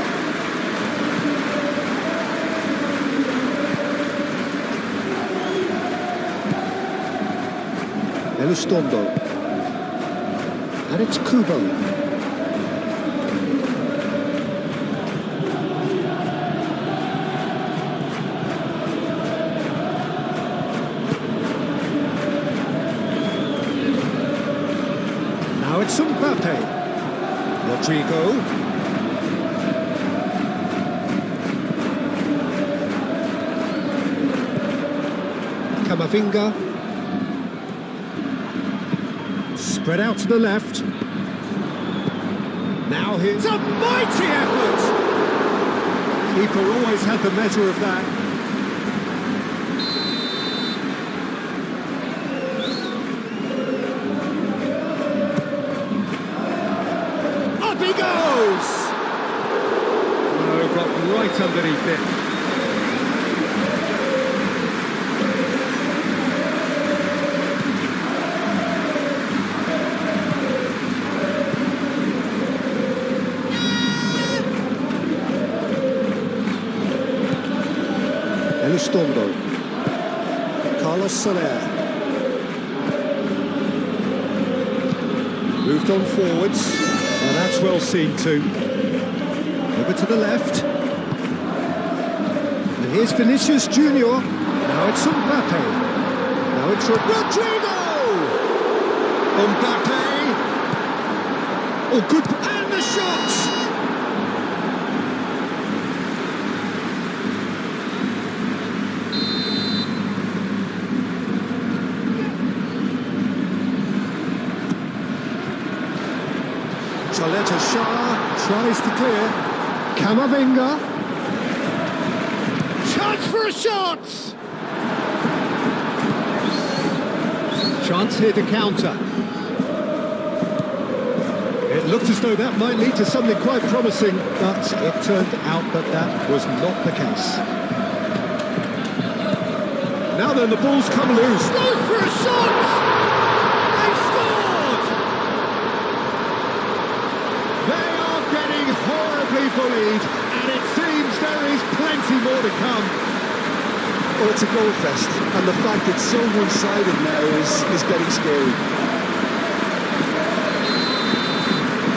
Elistondo. And it's Kubo. Now it's Mbappe. Rodrigo. Camavinga. Spread out to the left. Now here's a mighty effort! Keeper always had the measure of that. Up he goes! Oh, got right underneath it. Elistondo. Carlos Soler. Moved on forwards. Now that's well seen too. Over to the left. And here's Vinicius Junior. Now it's Mbappe. Now it's Rodrigo! Mbappe! Oh, good, and the shot! Chaleta Shah tries to clear. Camavinga. Chance for a shot! Chance here to counter. It looked as though that might lead to something quite promising, but it turned out that that was not the case. Now then, the ball's come loose. Goes for a shot! They've scored! They are getting horribly bullied, and it seems there is plenty more to come. Well, it's a goal fest, and the fact it's so one-sided now is getting scary.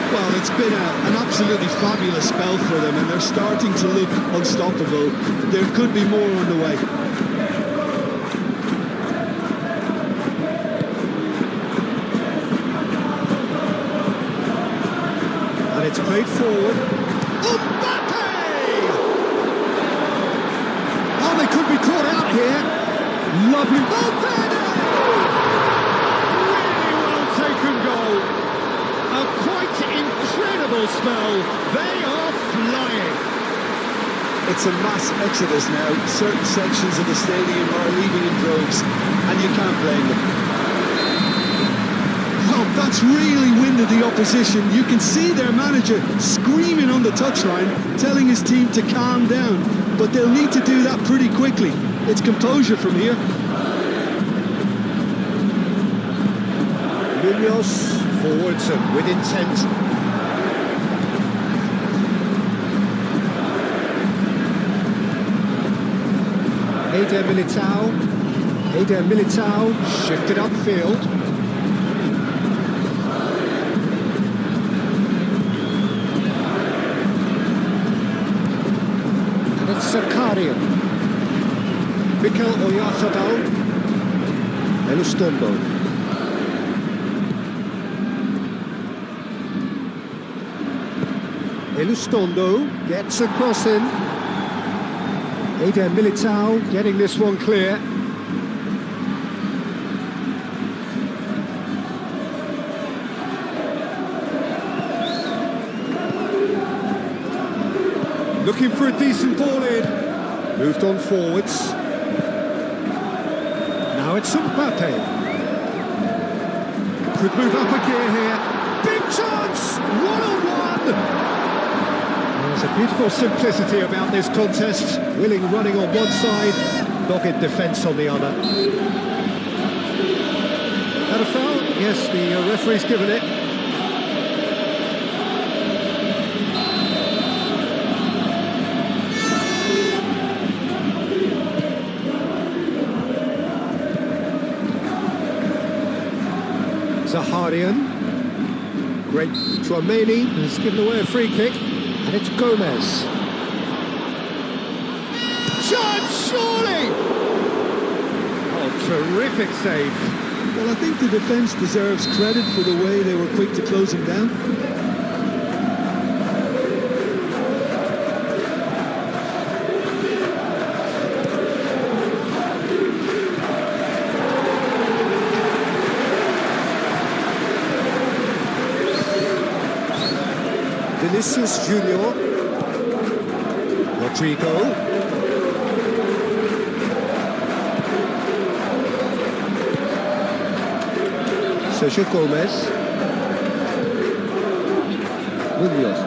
Well, it's been an absolutely fabulous spell for them, and they're starting to look unstoppable. There could be more on the way. And it's played forward. Mbappe! Oh, they could be caught out here. Lovely. Valverde! Really well taken goal. A quite incredible spell. They are flying. It's a mass exodus now. Certain sections of the stadium are leaving in droves, and you can't blame them. Oh, that's really winded the opposition. You can see their manager screaming on the touchline, telling his team to calm down. But they'll need to do that pretty quickly. It's composure from here. Munoz forwards and with intent. Eder Militao shifted upfield. And it's Zakaria. Mikel Oyarzabal. Elustondo. Elustondo gets a cross in. Eder Militao getting this one clear. Looking for a decent ball in. Moved on forwards. Now it's Mbappe. Could move up a gear here. Big chance! One-on-one! There's a beautiful simplicity about this contest. Willing running on one side, dogged defence on the other. That a foul? Yes, the referee's given it. Zaharian. Great. Tchouameni has given away a free kick. And it's Gomez. Chance, surely! Oh, terrific save. Well, I think the defence deserves credit for the way they were quick to close him down. Vinicius Junior. Rodrigo. Sergio Gomez. Munoz.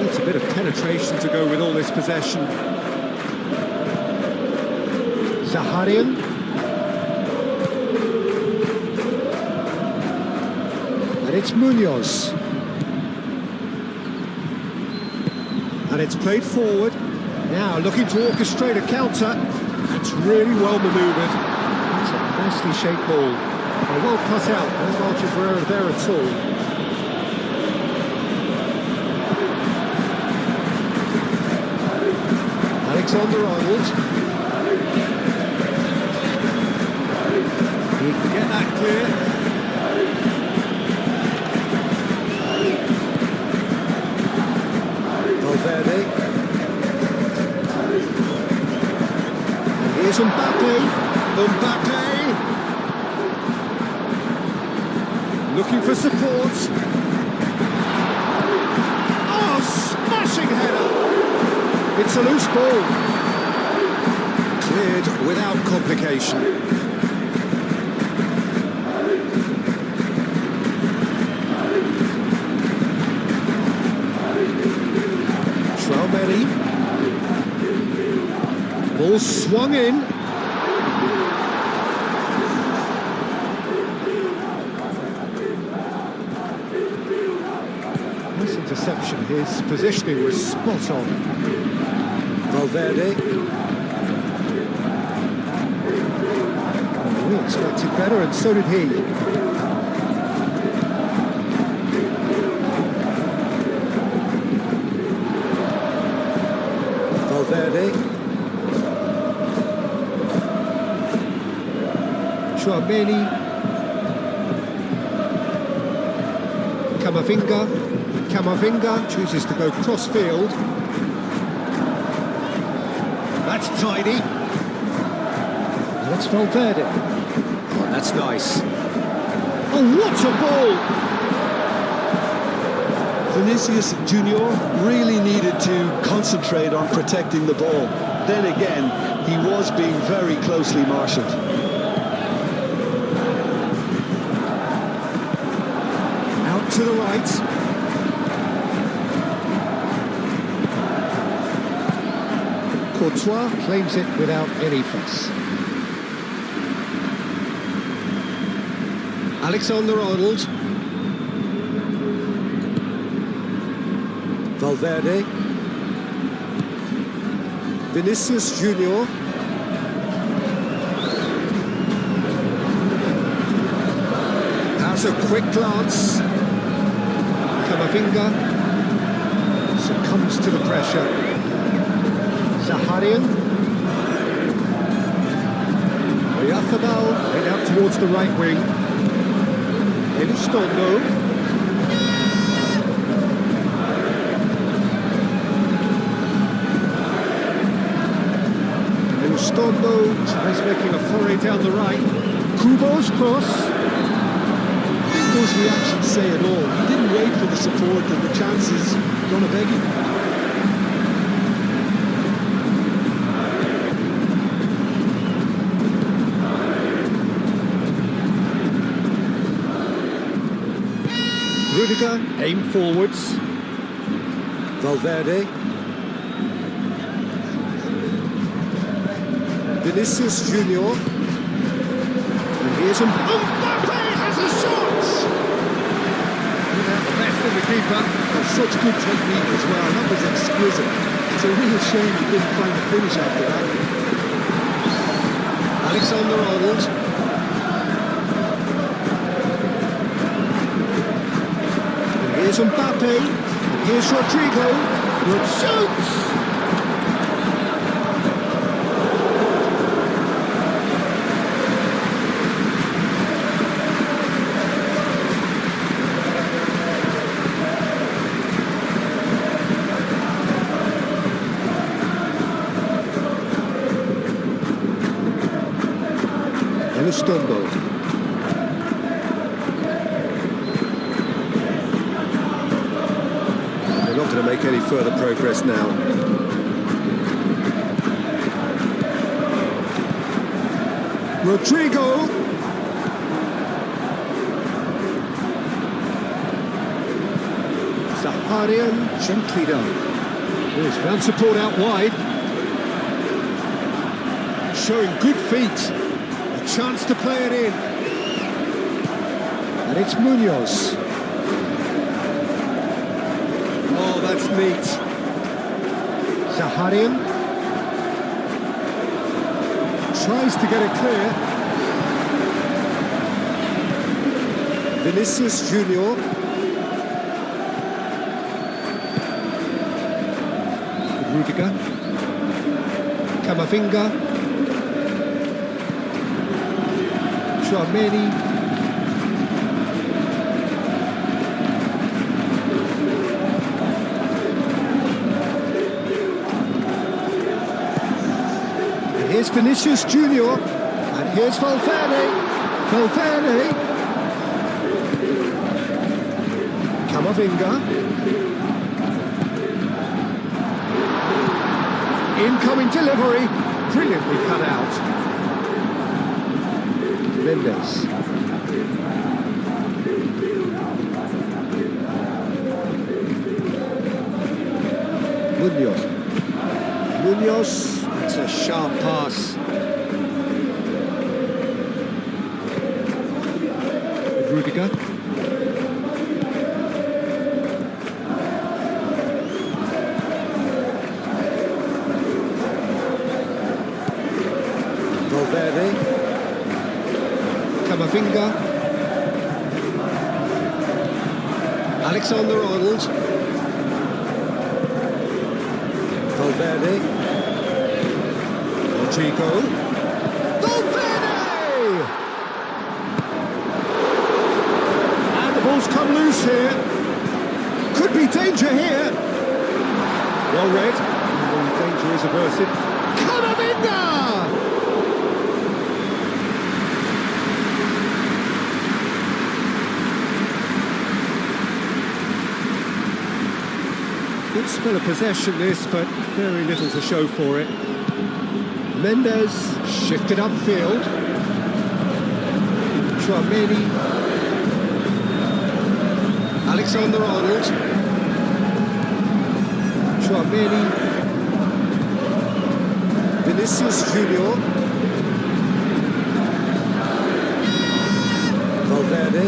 Needs a bit of penetration to go with all this possession. Zaharian. And it's Munoz. And it's played forward. Now looking to orchestrate a counter. That's really well manoeuvred. That's a nicely shaped ball. Well cut out. No margin for error there at all. Alexander-Arnold. Get that clear. Valverde. And here's Mbappe. Mbappe. Looking for support. Oh, smashing header. It's a loose ball. Cleared without complication. Traoré. Ball swung in. Nice interception. His positioning was spot on. Valverde. We expected better, and so did he. Valverde. Traoré. Camavinga chooses to go cross-field. That's tidy. That's Valverde. Oh, that's nice. Oh, what a ball! Vinicius Junior really needed to concentrate on protecting the ball. Then again, he was being very closely marshalled. Out to the right. Courtois claims it without any fuss. Alexander-Arnold. Valverde. Vinicius Junior. That's a quick glance. Camavinga succumbs to the pressure. Zaharian. Oyarzábal head out towards the right wing. Elizondo. Elizondo tries making a foray down the right. Kubo's cross. I think those reactions say it all. He didn't wait for the support and the chances gonna beg him. Rudiger, aim forwards. Valverde. Vinicius Junior. And here's Mbappe has a shot! Without the best of the keeper. Oh, such good technique as well. That was exquisite. It's a real shame he didn't find the finish after that. Alexander-Arnold. Here's Mbappe, and here's Rodrigo, who shoots! Elizondo. Not going to make any further progress now. Rodrigo. Zaharian gently done. Oh, he's found support out wide. Showing good feet. A chance to play it in. And it's Munoz. Oh, that's neat. Zaharian tries to get it clear. Vinicius Junior. Rudiger. Camavinga. Tchouaméni. And here's Vinicius Junior. And here's Valverde. Valverde. Camavinga. Incoming delivery. Brilliantly cut out. Mendes. Munoz. Munoz. That's a sharp pass. Rudiger. Valverde. Camavinga. Alexander-Arnold. Valverde. Rodrigo. Valverde! And the ball's come loose here. Could be danger here. Well read. The danger is averted. Camavinga! Good spell of possession this, but very little to show for it. Mendes shifted upfield. Tchouaméni. Alexander-Arnold. Tchouaméni. Vinicius Junior. Valverde.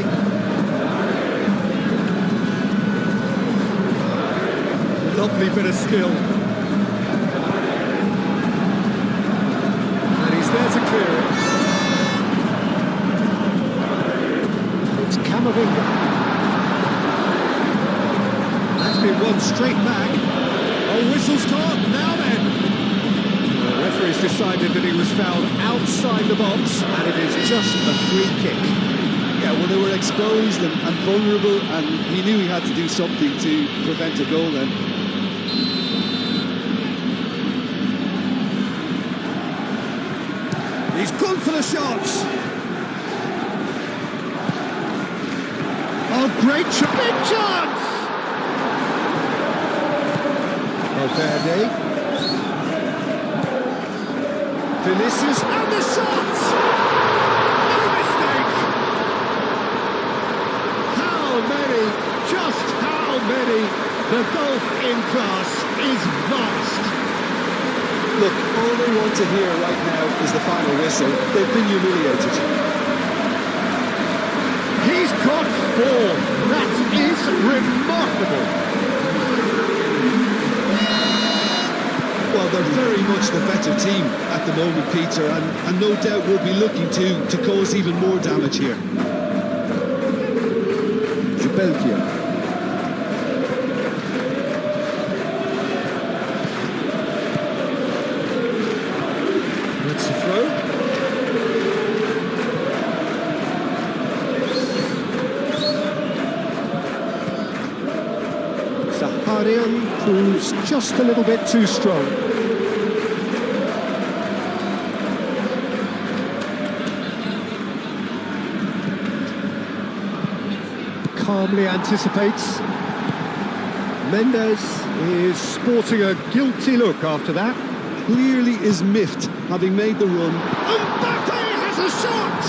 Lovely bit of skill. And he's there to clear it. It's Camavinga. That's been won straight back. Oh, whistle's gone. Now then. The referee's decided that he was fouled outside the box, and it is just a free kick. Yeah, well, they were exposed and vulnerable, and he knew he had to do something to prevent a goal then. He's gone for the shots. Oh, great shot. Big chance! Valverde. Vinicius and the shots! No mistake! How many, just how many? The gulf in class is vast. Look, all they want to hear right now is the final whistle. They've been humiliated. He's got four. That is remarkable. Well, they're very much the better team at the moment, Peter, and no doubt will be looking to cause even more damage here. Belgium. That's the throw. Zaharian proves just a little bit too strong. Calmly anticipates. Mendes is sporting a guilty look after that. Clearly is miffed, having made the run. Mbappe has a shot!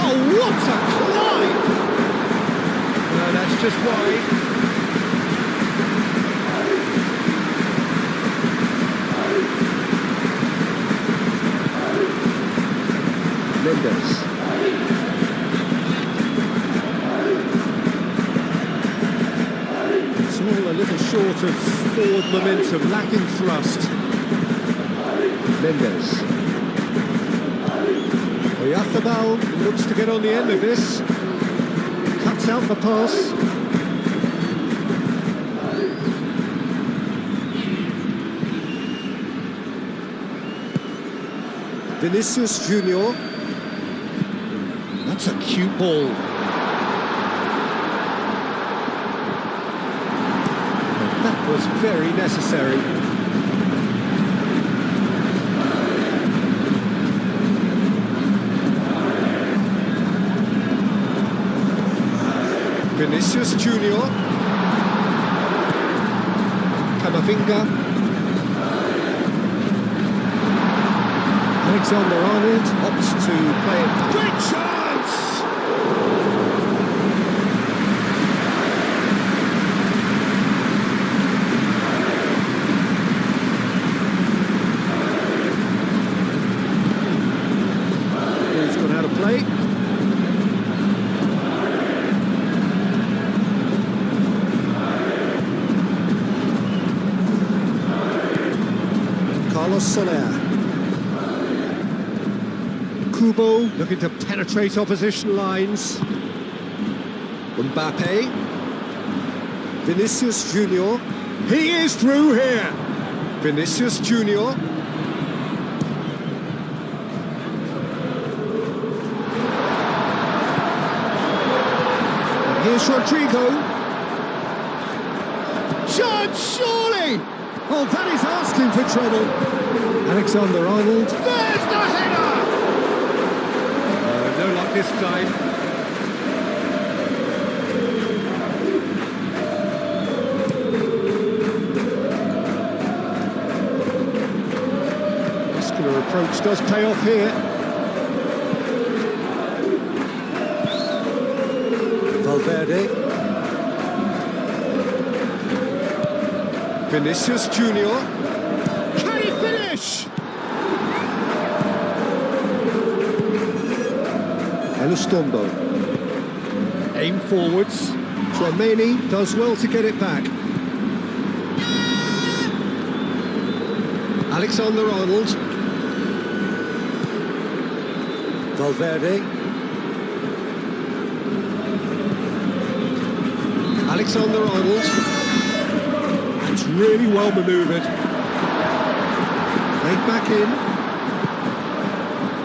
Oh, what a climb! No, that's just wide. Mendes. It's all a little short of forward momentum, lacking thrust. Mendes. Oyarzábal looks to get on the end of this. Cuts cuts out the pass. Vinicius Junior. That's a cute ball. And that was very necessary. Vinicius Junior. Camavinga. Alexander-Arnold opts to play it. Great chance! He's gone out of play. Carlos Soler. Kubo looking to penetrate opposition lines. Mbappe. Vinicius Junior. He is through here. Vinicius Junior. And here's Rodrigo. Shot, surely! Oh, that is asking for trouble. Alexander-Arnold. There's the header! No luck this time. Muscular approach does pay off here. Valverde. Vinicius Junior. Can he finish? Elustombo. Aim forwards. Tchouaméni does well to get it back. Alexander-Arnold. Valverde. Alexander-Arnold. That's really well manoeuvred. Played back in.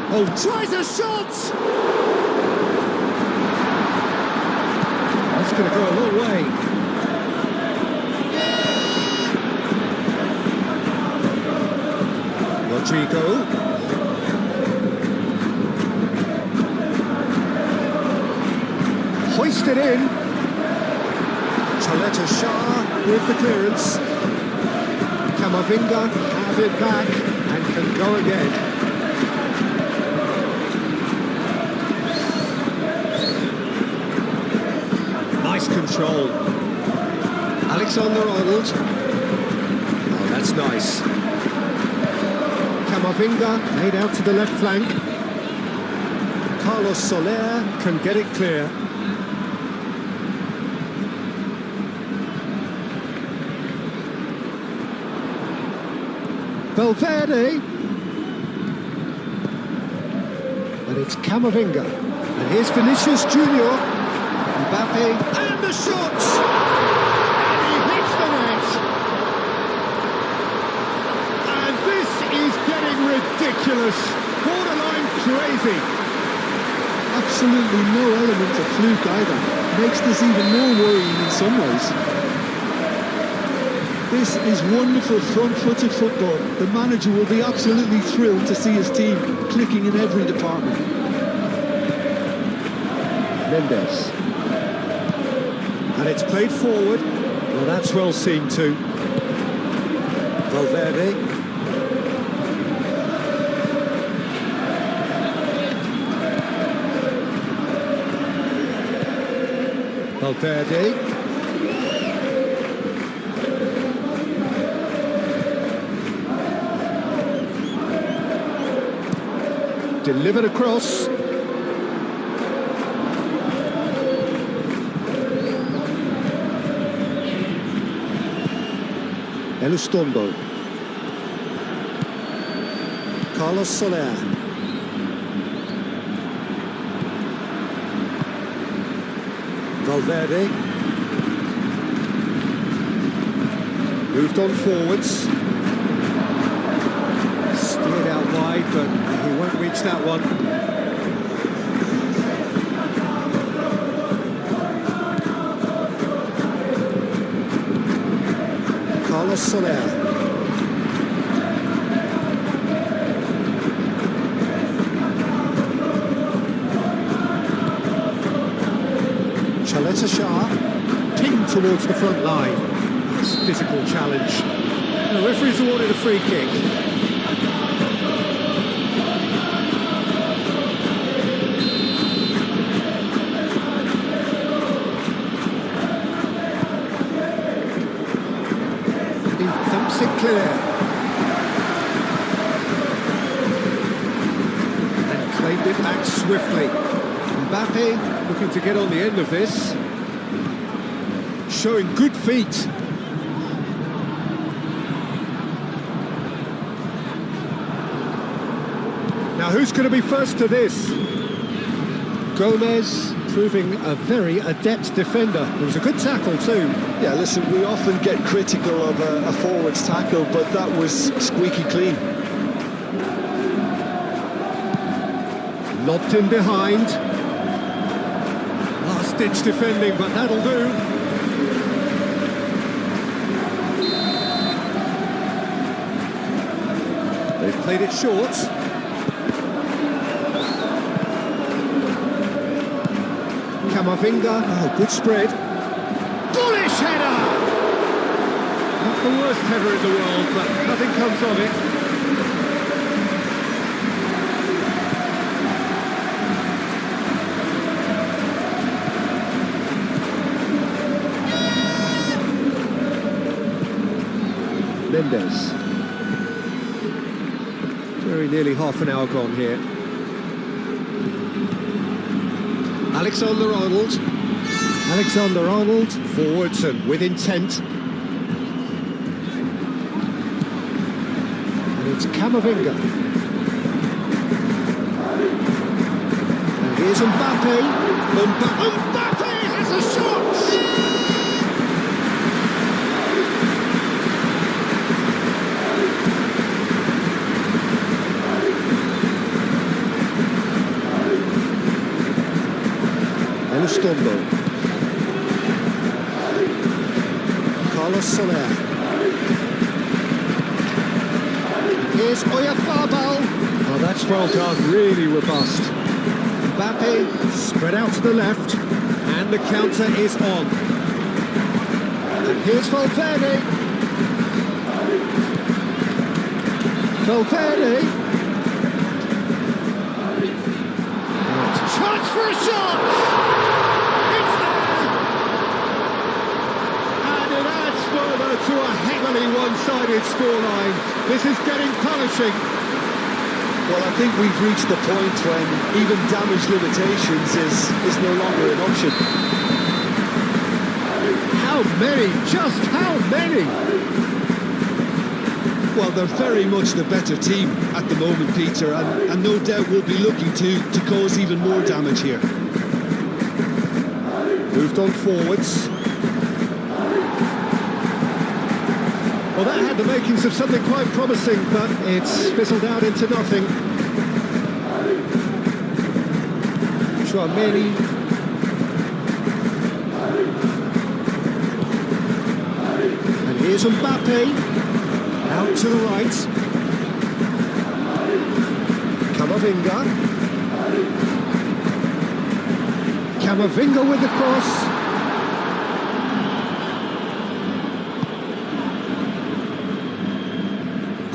Oh, tries a shot! That's going to go a long way. Rodrigo. Hoisted in. Chaleta Shah with the clearance. Camavinga has it back and can go again. Nice control. Alexander-Arnold. Oh, that's nice. Camavinga made out to the left flank. Carlos Soler can get it clear. Valverde. And it's Camavinga. And here's Vinicius Junior. Mbappe, and the shot! And he hits the net! And this is getting ridiculous! Borderline crazy! Absolutely no element of fluke either. Makes this even more worrying in some ways. This is wonderful front-footed football. The manager will be absolutely thrilled to see his team clicking in every department. Mendes. And it's played forward. Well, that's well seen too. Valverde. Valverde. Delivered across. Elustombo. Carlos Soler. Valverde. Moved on forwards. Steered out wide, but he won't reach that one. Soler. Chaleta Shah, pinged towards the front line. It's a physical challenge. The referee's awarded a free kick. Clear and claimed it back swiftly. Mbappe looking to get on the end of this, showing good feet. Now who's going to be first to this? Gomez proving a very adept defender. It was a good tackle too. Yeah, listen, we often get critical of a forward's tackle, but that was squeaky clean. Lobbed in behind. Last-ditch defending, but that'll do. They've played it short. Camavinga, oh, good spread. Bullish header! Not the worst header in the world, but nothing comes of it. Mendes. Very nearly half an hour gone here. Alexander-Arnold, forwards and with intent. And it's Camavinga. And here's Mbappe. Mbappe has a shot! Elustondo. Soler. Here's Oyarzabal. Oh, that's well done, really robust. Mbappe spread out to the left, and the counter is on. And here's Valverde. Chance for a shot! To a heavily one-sided scoreline. This is getting punishing. Well, I think we've reached the point when even damage limitations is no longer an option. How many? Just how many? Well, they're very much the better team at the moment, Peter, and no doubt will be looking to cause even more damage here. Moved on forwards. Well, that had the makings of something quite promising, but it's fizzled out into nothing. Chouameni. And here's Mbappe. Out to the right. Camavinga with the cross.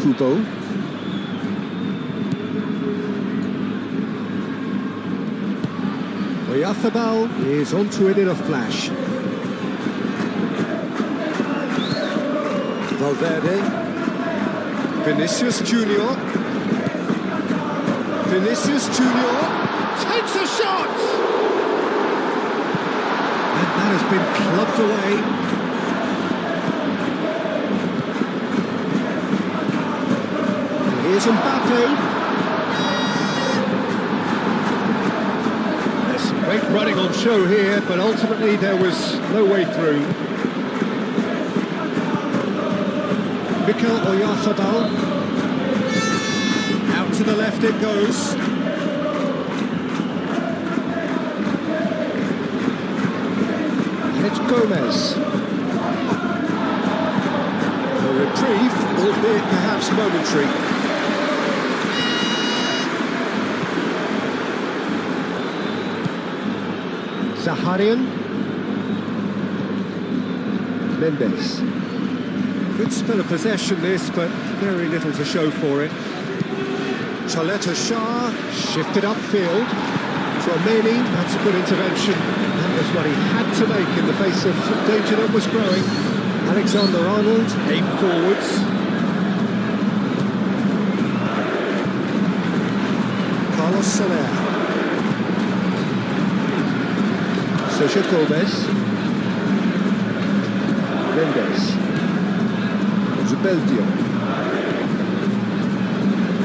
Kubo. Oyarzabal is onto it in a flash. Valverde. Vinicius Junior takes a shot! And that has been clubbed away. Here's Mbappe. There's some great running on show here, but ultimately there was no way through. Mikel Oyarzabal. Out to the left it goes. And it's Gomez. A reprieve, albeit perhaps momentary. Zaharian. Mendes. Good spell of possession this, but very little to show for it. Chaleta Shah shifted upfield. Tchouameni, that's a good intervention. That was what he had to make in the face of danger that was growing. Alexander-Arnold aimed forwards. Carlos Soler. Sergio Gomez. Mendes. Zubeldia.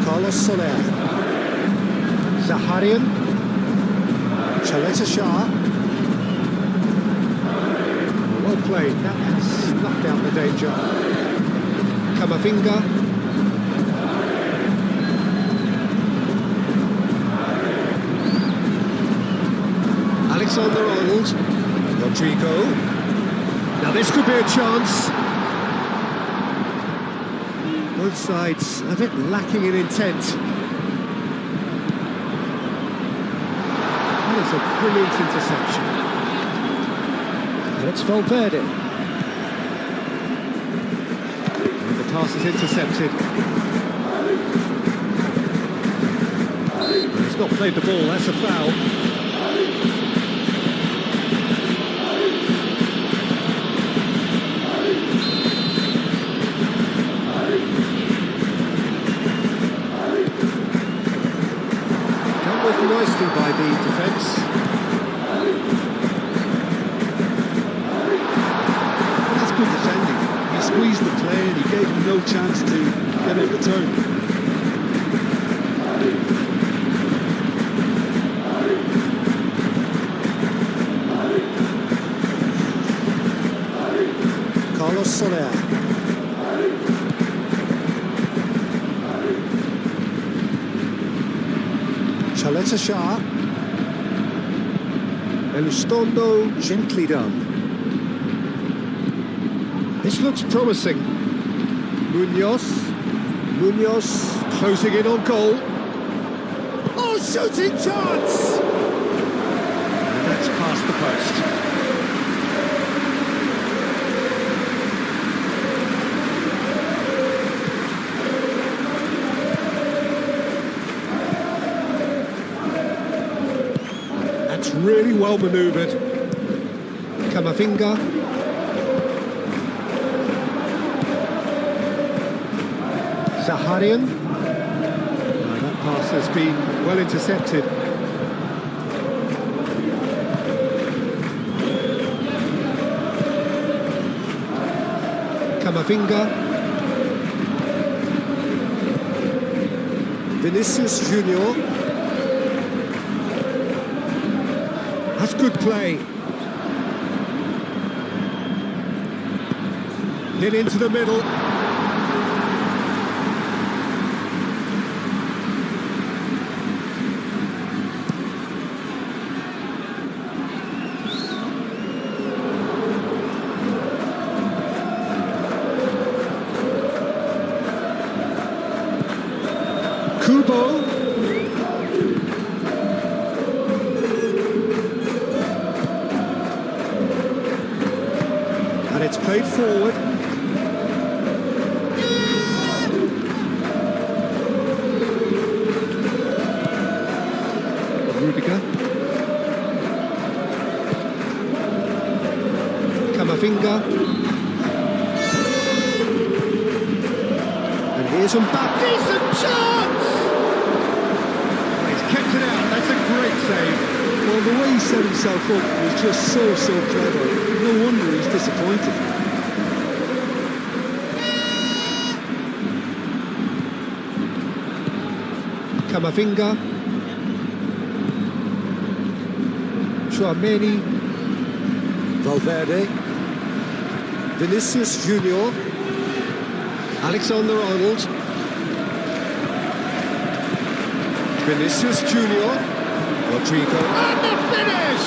Carlos Soler. Zaharian. Chaleta Shah. Well played, that has snuffed out the danger. Camavinga. Alexander-Arnold. Rodrigo. Now this could be a chance. Both sides a bit lacking in intent. That is a brilliant interception. And it's Valverde. And the pass is intercepted. He's not played the ball, that's a foul. Nicely by the defence. That's good defending. He squeezed the play and he gave him no chance to get out the turn. Carlos Soler. Chaleta Shah. Elustondo, gently done. This looks promising. Munoz closing in on goal. Oh, shooting chance! And that's past the post. Really well manoeuvred. Camavinga. Zaharian. That pass has been well intercepted. Camavinga. Vinicius Junior. That's good play. Hit into the middle. Kubo. And it's played forward. Rudiger. Camavinga. And here's Mbappe. Decent chance! Oh, he's kept it out. That's a great save. Well, the way he set himself up was just so clever. No wonder he's disappointed. Camavinga. Tchouameni. Valverde. Vinicius Junior. Alexander-Arnold. Vinicius Junior. Rodrigo. And the finish!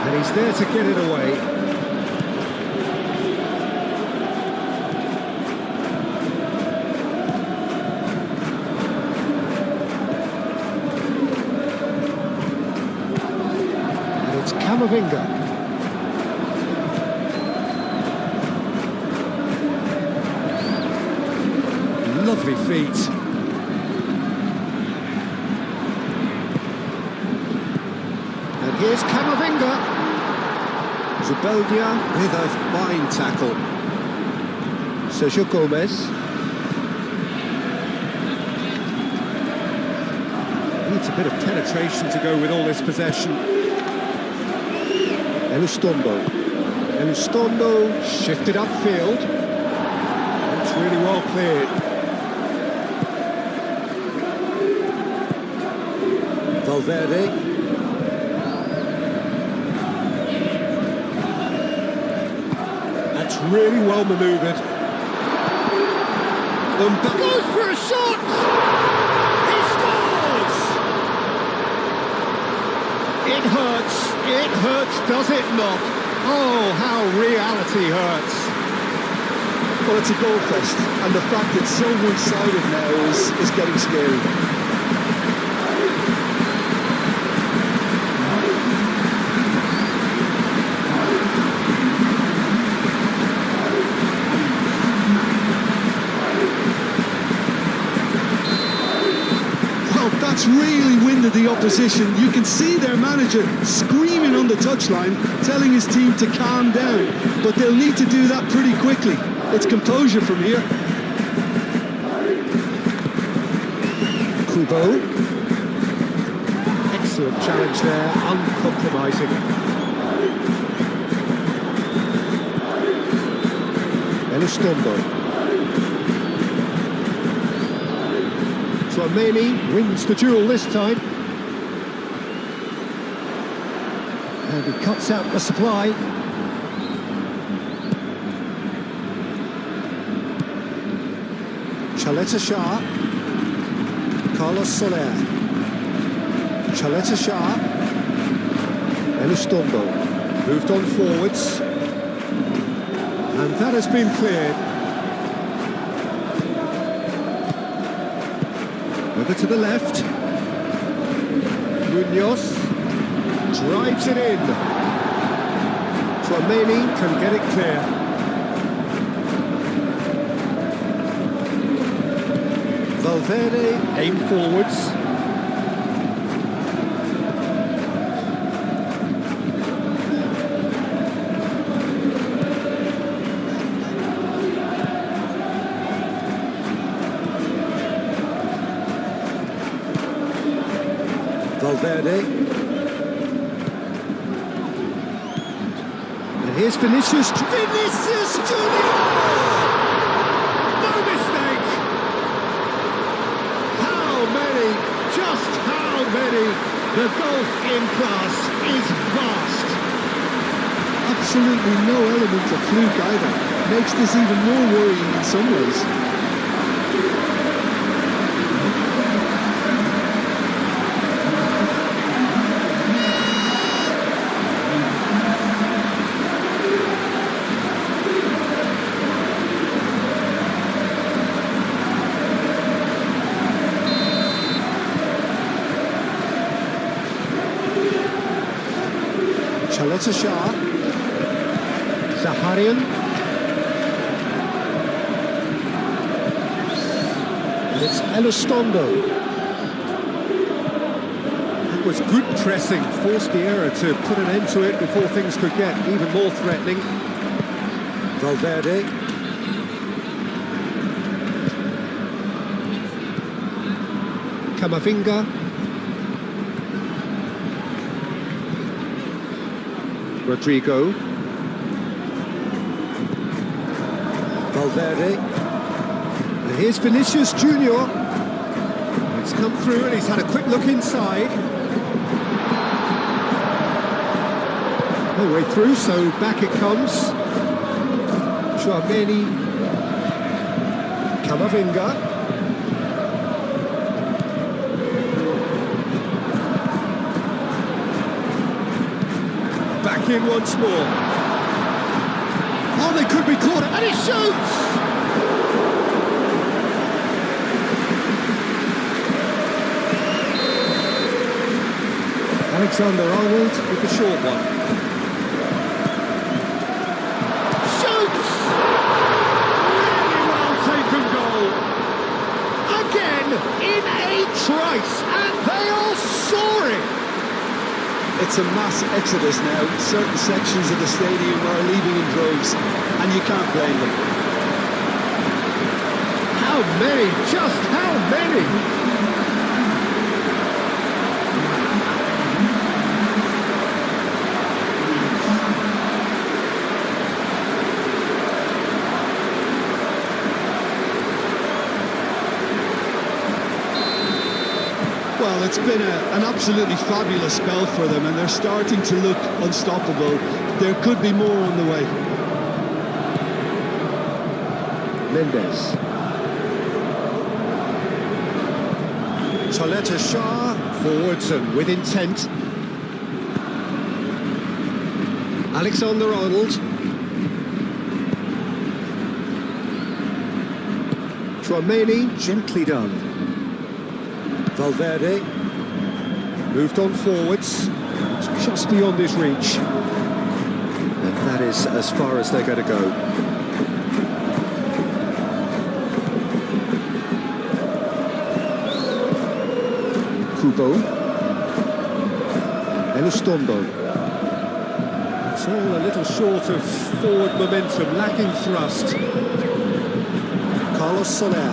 And he's there to get it away. Camavinga. Lovely feet. And here's Camavinga. Zubeldia with a fine tackle. Sergio Gomez. Needs a bit of penetration to go with all this possession. Elustondo shifted upfield. It's really well cleared. Valverde. That's really well manoeuvred. Goes for a shot! He scores! It hurts, does it not? Oh, how reality hurts. Well, it's a goal fest, and the fact it's so one-sided now is getting scary. That's really winded the opposition. You can see their manager screaming on the touchline, telling his team to calm down, but they'll need to do that pretty quickly. It's composure from here. Kubo. Excellent challenge there, uncompromising. Elustondo. Tchouameni wins the duel this time. And he cuts out the supply. Chaleta Shah. Carlos Soler. Chaleta Shah. Elustondo moved on forwards. And that has been cleared. Over to the left. Munoz drives it in. Tchouameni can get it clear. Valverde aim forwards. Valverde. And here's Vinicius. Vinicius Junior! No mistake! How many? Just how many? The gulf in class is vast. Absolutely no element of fluke either. Makes this even more worrying in some ways. Chaleta Shah. Zaharian. And it's Elustondo. That was good pressing, forced the error to put an end to it before things could get even more threatening. Valverde. Camavinga. Rodrigo. Valverde. And here's Vinicius Junior. He's come through and he's had a quick look inside. No way through, so back it comes. Chouameni. Camavinga. Back in once more. Oh, they could be caught, and he shoots! Alexander-Arnold with the short one. Shoots! Really well taken goal. Again, in a trice, and they are soaring. It's a mass exodus now. Certain sections of the stadium are leaving in droves, and you can't blame them. How many? Just how many? Well, it's been an absolutely fabulous spell for them, and they're starting to look unstoppable. There could be more on the way. Mendes. Toleta Shah, forwards and with intent. Alexander-Arnold. Chouameni, gently done. Valverde, moved on forwards, it's just beyond his reach. And that is as far as they're going to go. Kubo. Elustondo. It's all a little short of forward momentum, lacking thrust. Carlos Soler.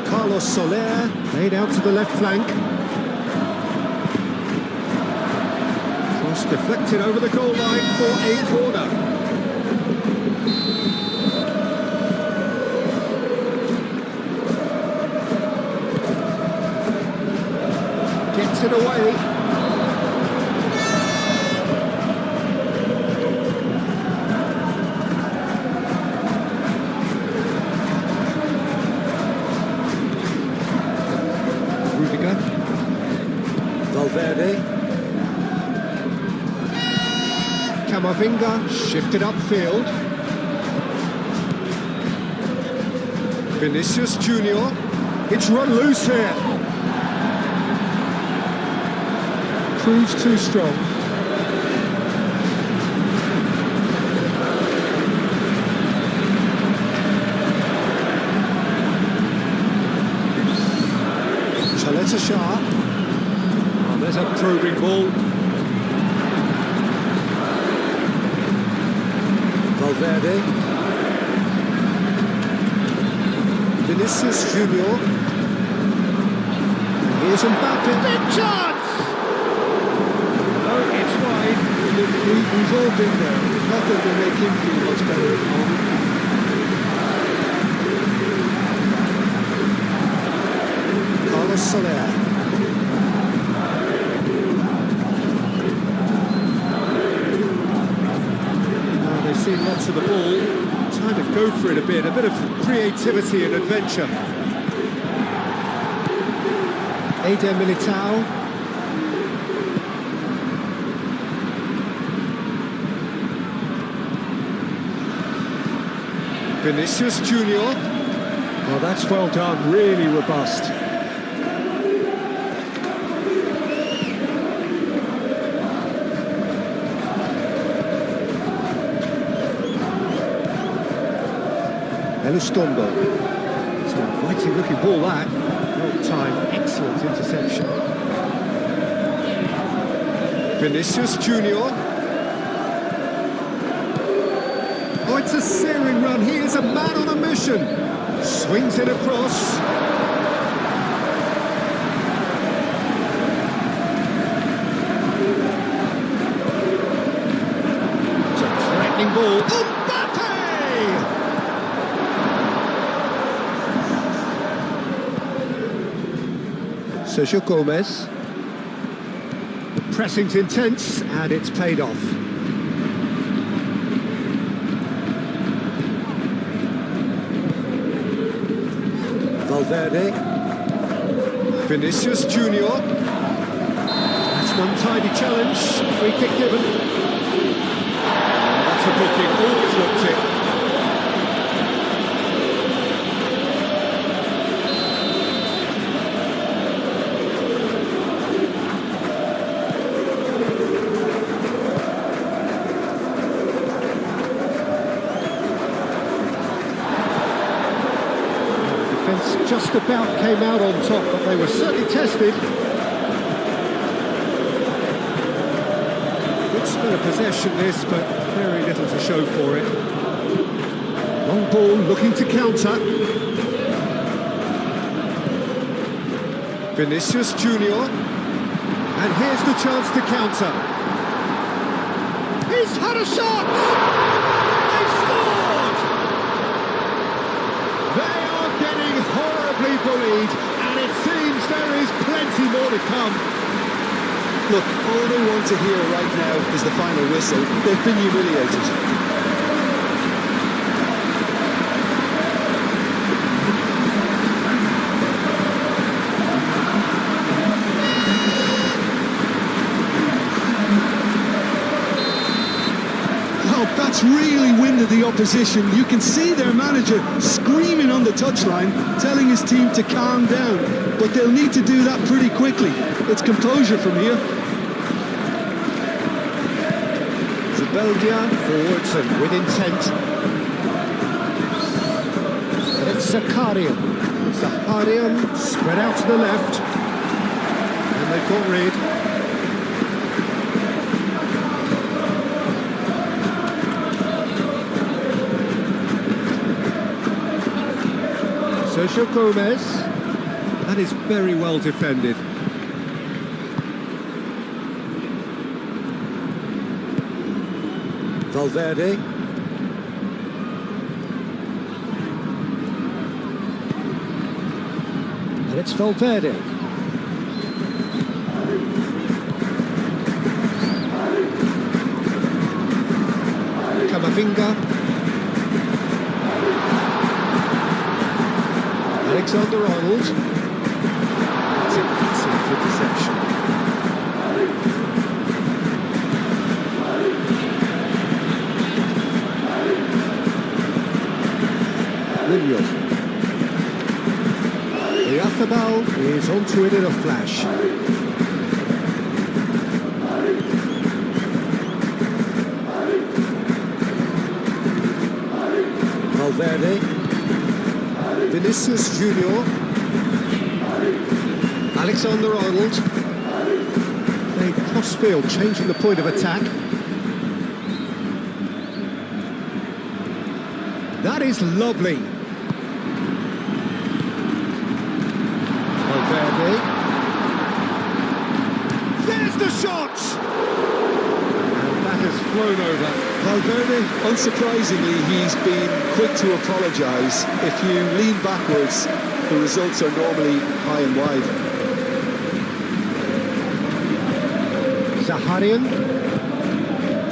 Carlos Soler, laid out to the left flank. Cross deflected over the goal line for a corner. Gets it away. Valverde. Camavinga shifted upfield. Vinicius Junior. It's run loose here. Proves too strong. Toleta Shah. There's a probing ball. Valverde. Vinicius Junior. And here's Mbappe. Big chance! No, it's wide. We've all been there. Not that they make him feel much better at the moment. Carlos Soler. Seen lots of the ball, time to go for it a bit of creativity and adventure. Eder Militao. Vinicius Junior. Well, that's well done, really robust. Elustondo. It's an inviting looking ball that. Well timed, excellent interception. Vinicius Junior. Oh, it's a searing run. He is a man on a mission. Swings it across. attacking ball. Mbappe! Sergio Gomez. Pressing's intense, and it's paid off. Valverde. Vinicius Junior. That's one tidy challenge. Free kick given. That's a booking. Always looked it. Just about came out on top, but they were certainly tested. Good spell of possession this, but very little to show for it. Long ball looking to counter. Vinicius Junior. And here's the chance to counter. He's had a shot! They've scored! They are getting horribly bullied, and it seems there is plenty more to come. Look, all they want to hear right now is the final whistle. They've been humiliated. That's really winded the opposition. You can see their manager screaming on the touchline, telling his team to calm down, but they'll need to do that pretty quickly. It's composure from here. Zabeldia forwards and with intent. And it's Zakarian. Zakarian spread out to the left. And they've got rid. Sergio Gomez, that is very well defended. Valverde. And it's Valverde. Camavinga. Alexander-Arnold. That's an excellent interception. Munoz. The Athabal is onto it in a flash. Valverde. Vinicius Junior. Alexander-Arnold. Played cross-field, changing the point of attack. That is lovely. Valverde. There's the shot! And that has flown over. Valverde, unsurprisingly, he's been quick to apologise. If you lean backwards, the results are normally high and wide. Zaharian.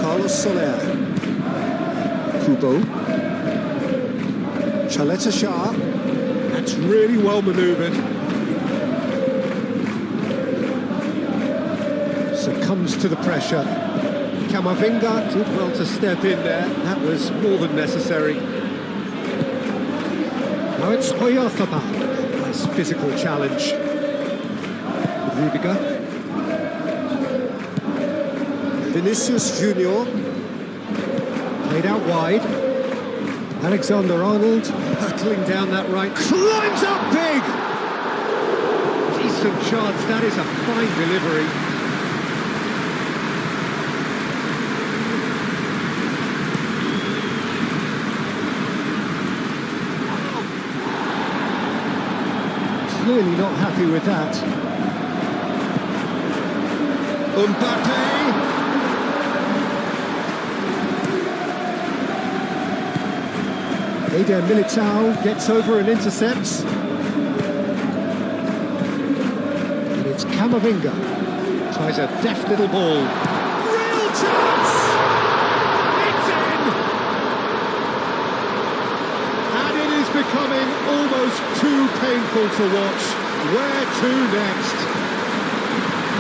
Carlos Soler. Kubo. Chaleta Shah. That's really well manoeuvred. Succumbs to the pressure. Camavinga did well to step in there. That was more than necessary. Now it's Oyarzabal. Nice physical challenge. Rudiger. Vinicius Junior. Played out wide. Alexander-Arnold hurtling down that right. Climbs up big! Decent chance. That is a fine delivery. Clearly not happy with that. Mbappe! Eder Militao gets over and intercepts. And it's Camavinga. Tries a deft little ball. Real chance! It's in! And it is becoming almost too painful to watch. Where to next?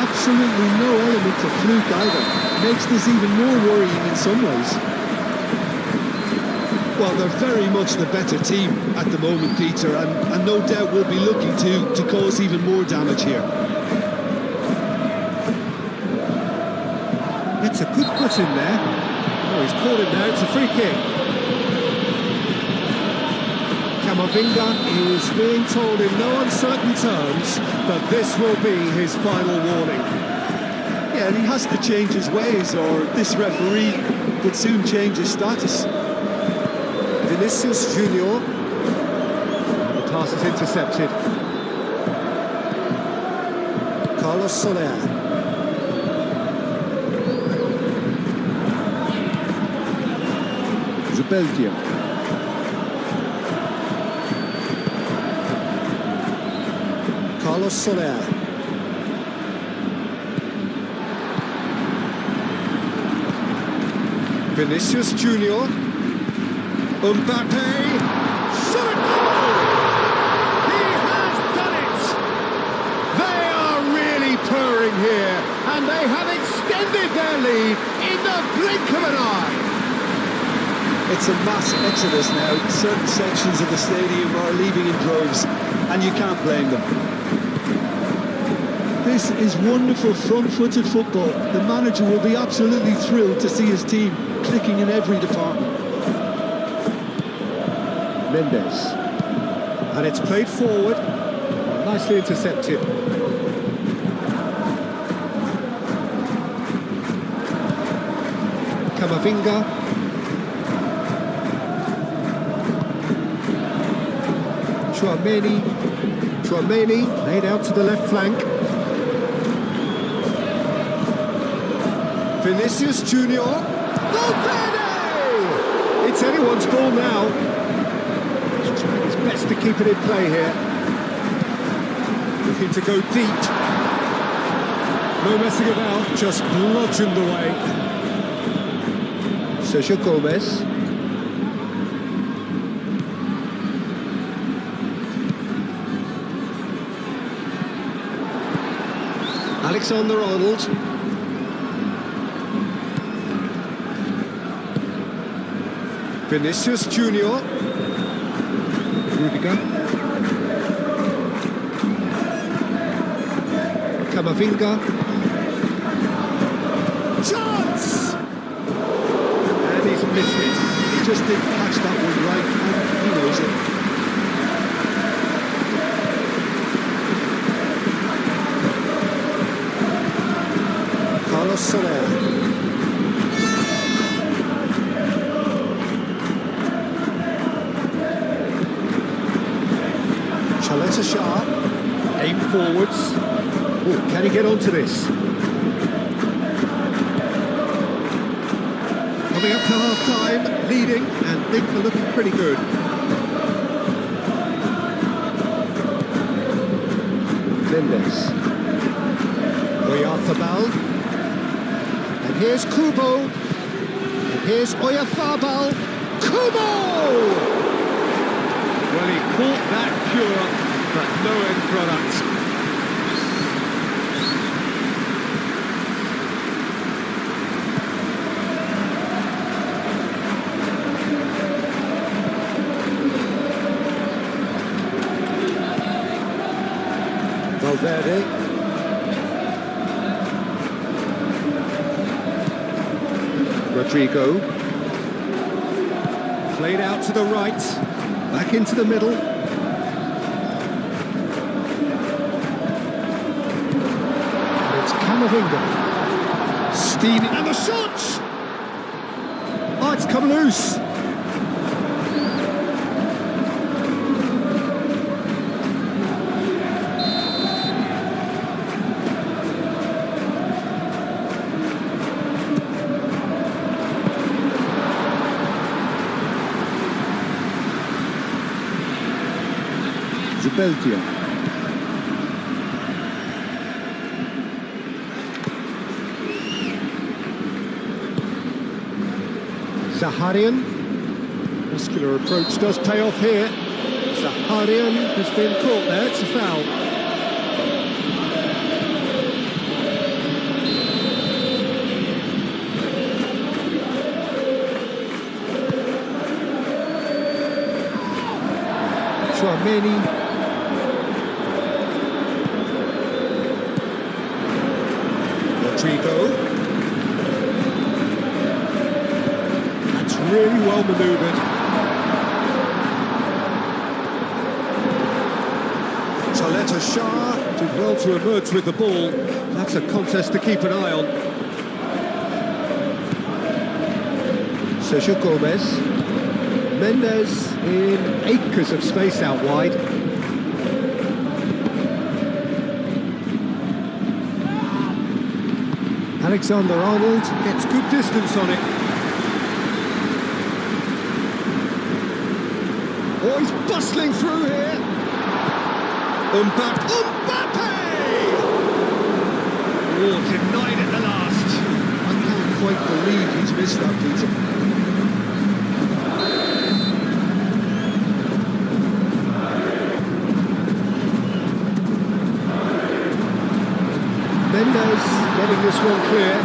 Absolutely no element of fluke either. Makes this even more worrying in some ways. Well, they're very much the better team at the moment, Peter, and no doubt will be looking to cause even more damage here. Gets a good foot in there. Oh, he's caught it now, it's a free kick. Camavinga is being told in no uncertain terms that this will be his final warning. Yeah, and he has to change his ways, or this referee would soon change his status. Vinicius Junior. The pass is intercepted. Carlos Soler. Belgium. Carlos Soler. Vinicius Junior. Mbappe. Shot it goal! He has done it! They are really purring here, and they have extended their lead in the blink of an eye. It's a mass exodus now. Certain sections of the stadium are leaving in droves, and you can't blame them. This is wonderful front-footed football. The manager will be absolutely thrilled to see his team clicking in every department. Mendes. And it's played forward. Nicely intercepted. Camavinga. Chouameni laid out to the left flank. Vinicius Junior. Valverde! It's anyone's ball now. He's trying his best to keep it in play here. Looking to go deep. No messing about, just bludgeoned away. Sergio Gomez. Alexander-Arnold. Vinicius Junior. Rudiger. Camavinga. Chance! And he's missed it. He just didn't catch that one right, and he knows it. Carlos Soler. Chaleta Shah. Aim forwards. Oh, can he get onto this? Coming up to half-time, leading, and things are looking pretty good. Mendes. Oyarzabal. And here's Kubo. And here's Oyarzabal. Kubo! Well, he caught that pure, but no end product. Valverde. Rodrigo. Played out to the right. Back into the middle. And it's Camavinga. Steaming. And the shot! Oh, it's come loose. Zubeldia. Zaharian. Muscular approach does pay off here. Zaharian has been caught there, it's a foul. Chouameni. Rodrigo. That's really well manoeuvred. Shah did well to emerge with the ball. That's a contest to keep an eye on. Sergio Gomez. Mendes in acres of space out wide. Alexander-Arnold gets good distance on it. Oh, he's bustling through here. Mbappe! Oh, denied at the last. I can't quite believe he's missed that, Peter. Mendes getting this one clear.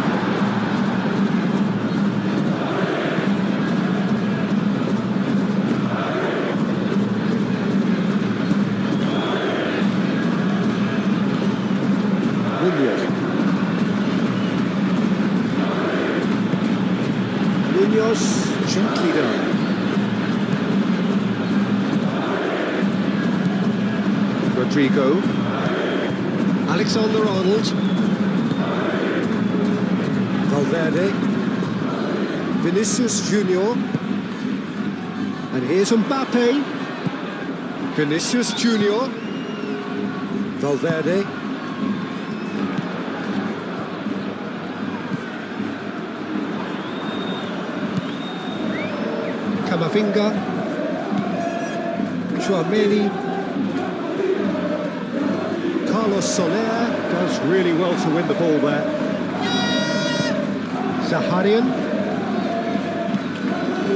Munoz gently down. Rodrigo. Alexander-Arnold. Valverde. Vinicius Junior. And here's Mbappe. Vinicius Junior. Valverde. Camavinga, Chouameni, Carlos Soler does really well to win the ball there. Zaharian,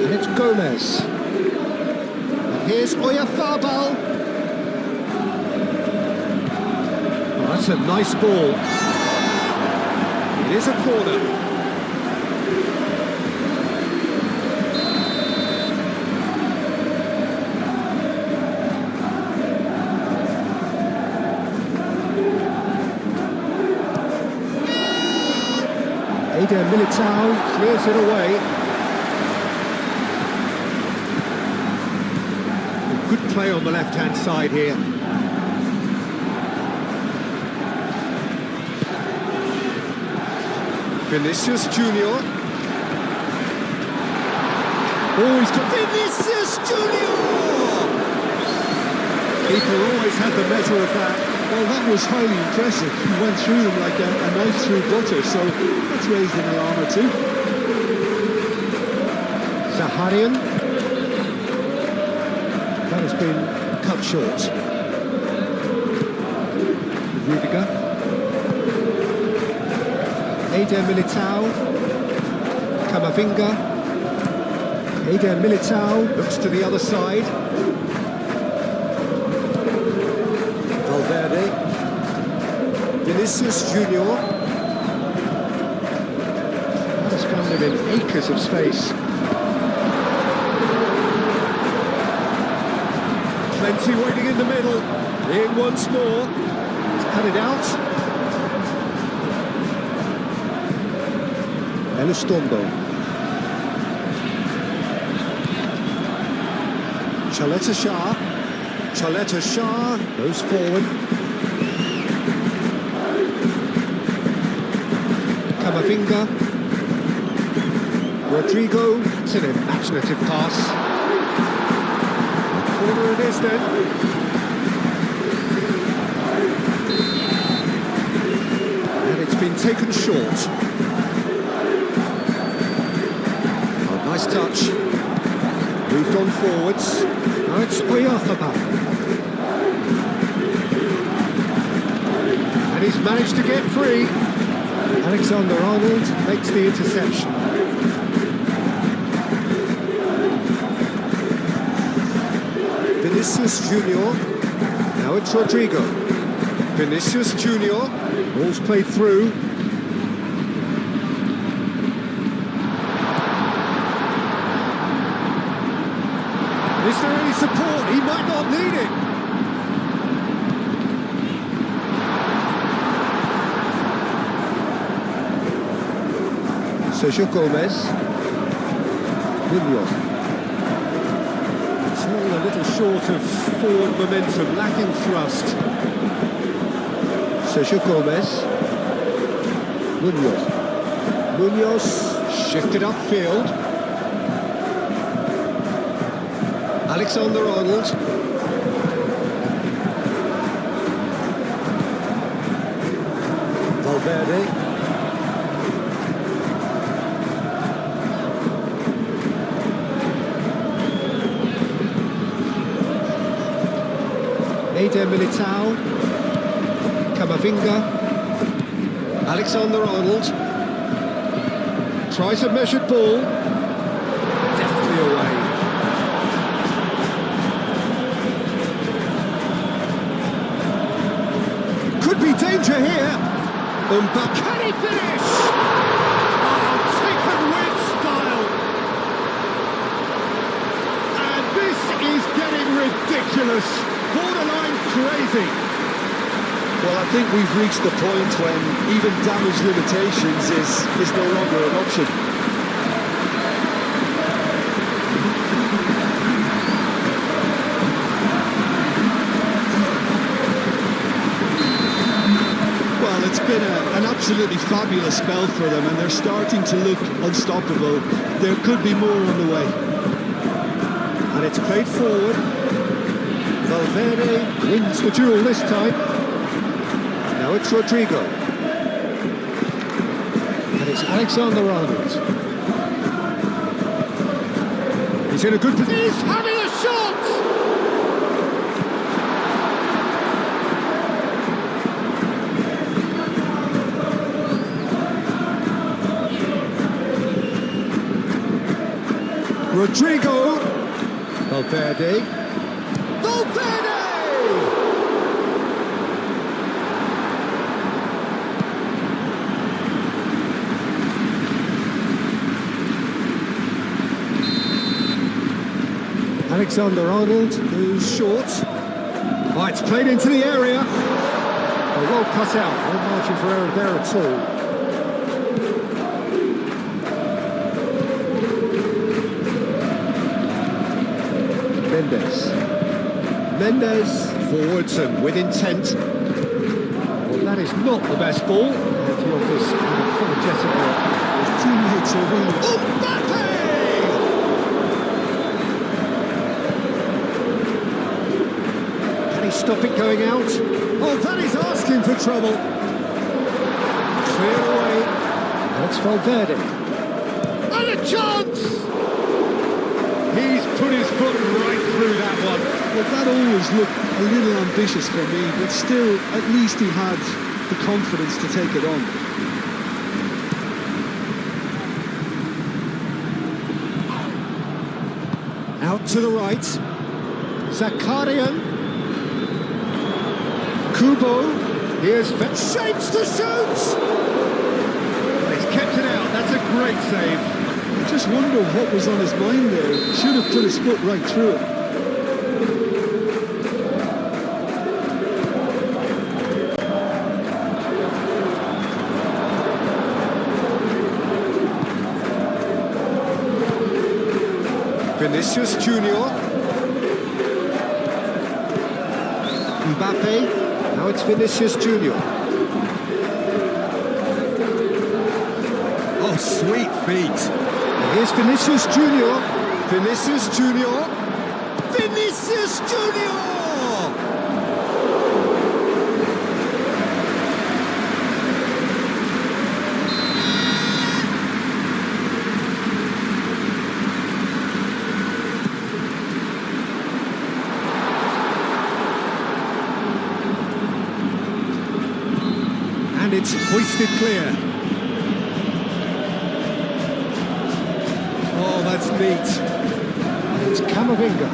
and it's Gomez. And here's Oyarzabal. Oh, that's a nice ball. It is a corner. Eder Militao clears it away. Good play on the left-hand side here. Vinicius Junior. Oh, he's got Vinicius Junior! Keeper always had the measure of that. Well, that was highly impressive. He went through them like a knife through butter, so that's raised an alarm or two. Zaharian. That has been cut short. Rudiger. Eder Militao. Camavinga. Eder Militao looks to the other side. Valverde. Vinicius Junior. That has found him in acres of space. Plenty waiting in the middle. In once more. He's cut it out. Elistondo. Chaleta Shah goes forward. Camavinga. Rodrigo. It's an imaginative pass. Corner it is then. And it's been taken short. Oh, nice touch. Moved on forwards. Now it's Oyarzabal. And he's managed to get free. Alexander-Arnold makes the interception. Vinicius Junior. Now it's Rodrigo. Vinicius Junior. Ball's played through. Is there any support? He might not need it. Sergio Gomez. Munoz. It's all a little short of forward momentum, lacking thrust. Sergio Gomez. Munoz. Munoz shifted upfield. Alexander-Arnold. Valverde. Eder Militao, Camavinga, Alexander-Arnold, tries a measured ball, deftly away. Could be danger here, Mbappe, can he finish? Oh, taken with style. And this is getting ridiculous. Borderline crazy. Well, I think we've reached the point when even damage limitations is no longer an option. Well, it's been an absolutely fabulous spell for them, and they're starting to look unstoppable. There could be more on the way. And it's played forward. Valverde wins the duel this time. Now it's Rodrigo. And it's Alexander-Arnold. He's in a good position. He's having a shot! Rodrigo. Valverde. Alexander-Arnold, who's short. Oh, it's played into the area. Oh, well cut out, no margin for error there at all. Mendes, forwards and with intent. Well, that is not the best ball. And he offers apologetic. His teammates are really... Mbappe! Can he stop it going out? Oh, that is asking for trouble. Cleared away. And it's Valverde. And a chance! He's put his foot right through that one. Well, that always looked a little ambitious for me, but still, at least he had the confidence to take it on. Out to the right. Zakarian. Kubo. Here's shapes to shoot! He's kept it out. That's a great save. I just wonder what was on his mind there. He should have put his foot right through it. Vinicius Junior. Mbappe. Now it's Vinicius Junior. Oh, sweet feet. And here's Vinicius Junior. Vinicius Junior. Vinicius Junior! it's hoisted clear. Oh, that's neat. And it's Camavinga.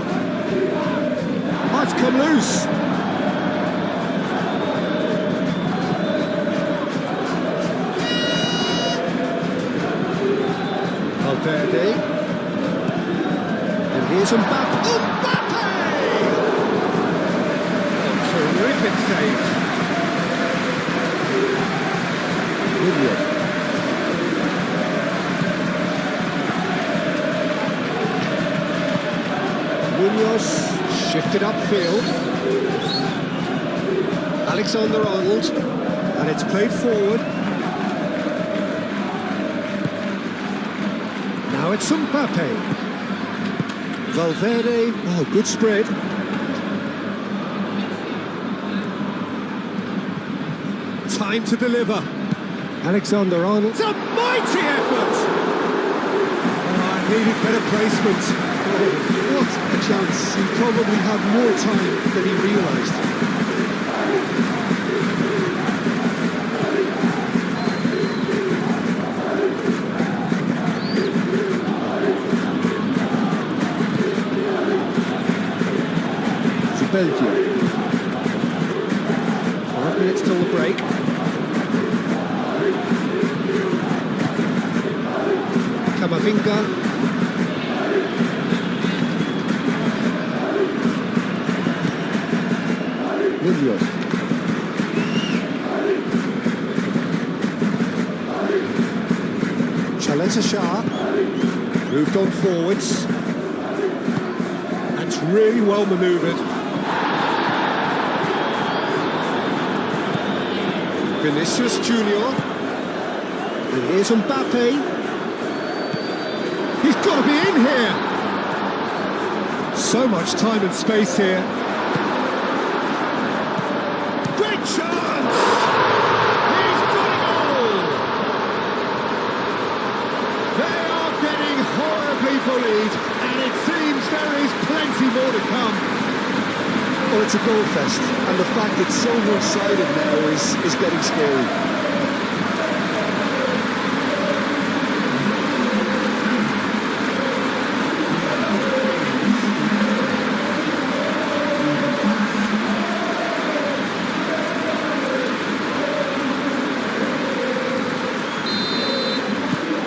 Oh, it's come loose. Valverde. And here's Mbappe. Mbappe! Oh, terrific save. William. Munoz shifted upfield. Alexander-Arnold, and it's played forward. Now it's Mbappe. Valverde, oh, good spread. Time to deliver. Alexander-Arnold, it's a mighty effort! Oh, I needed better placement. Oh, what a chance. He probably had more time than he realised. Belgium. 5 minutes till the break. Camavinga. Munoz. Shah moved on forwards. That's really well manoeuvred. Vinicius Junior. And here's Mbappe. He's got to be in here. So much time and space here. Great chance! He's got it all! They are getting horribly bullied, and it seems there is plenty more to come. Well, it's a goal fest, and the fact it's so one-sided now is getting scary.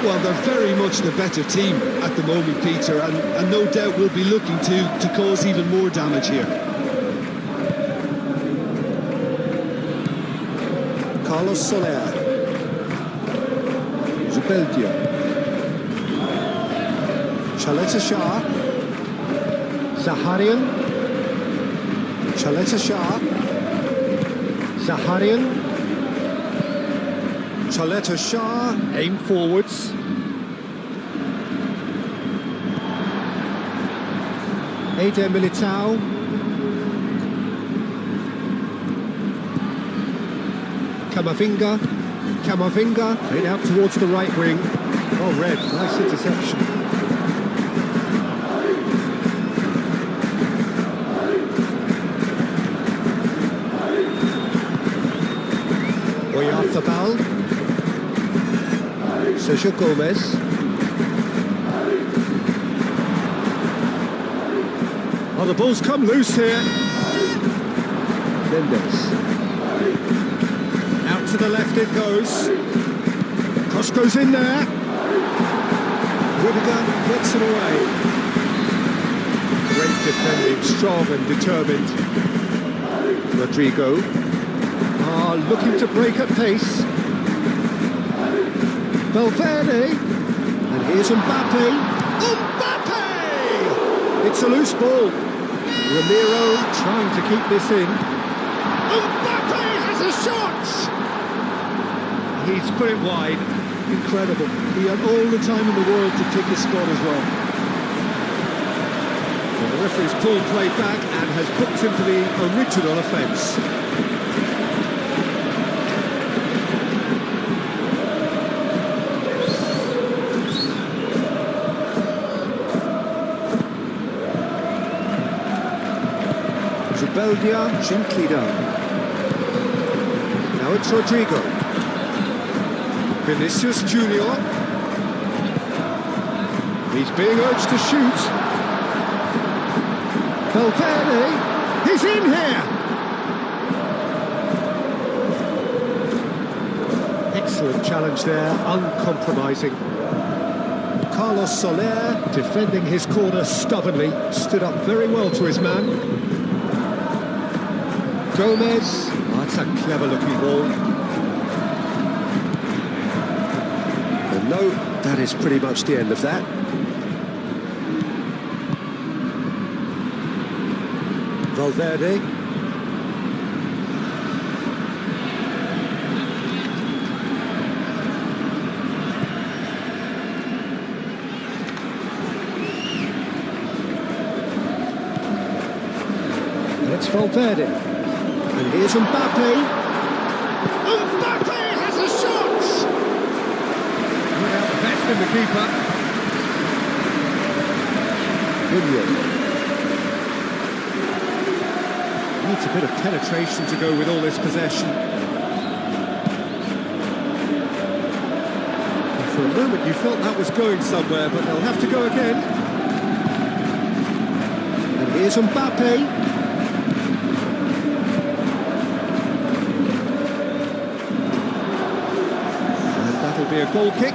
Well, they're very much the better team at the moment, Peter, and no doubt will be looking to cause even more damage here. Carlos Soler. Zubeldia. Chaleta Shah. Zaharian. Chaleta Shah. Zaharian. Chaleta Shah. Aim forwards. Eder Militao. Camavinga, played out towards the right wing. Oh, Red, nice interception. Oyarzabal. Sergio Gomez. Oh, the ball's come loose here. Mendes. To the left it goes. Cross goes in there. Rudiger puts it away. Great defending, strong and determined. Rodrigo. Looking to break at pace. Valverde. And here's Mbappe. Mbappe! It's a loose ball. Ramiro trying to keep this in. Mbappe has a shot! He's put it wide. Incredible. He had all the time in the world to pick his spot as well. Well, the referee's pulled play back and has booked him for the original offence. Zubeldia gently down. Now it's Rodrigo. Vinicius Junior. He's being urged to shoot. Valverde, he's in here! Excellent challenge there, uncompromising. Carlos Soler, defending his corner stubbornly, stood up very well to his man. Gomez, that's a clever-looking ball. And no, that is pretty much the end of that. Valverde. And it's Valverde. And here's Mbappe. Mbappe has a shot! Without the best in the keeper. Good. Needs a bit of penetration to go with all this possession. And for a moment you felt that was going somewhere, but they'll have to go again. And here's Mbappe. And that'll be a goal kick.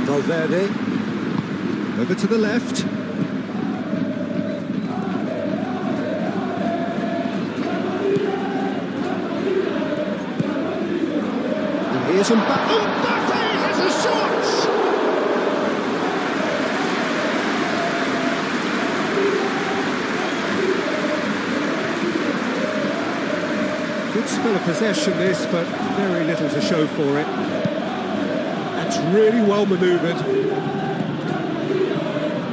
Valverde, over to the left. And here's Mbappe. Mbappe has a shot! Good spell of possession this, but very little to show for it. That's really well manoeuvred.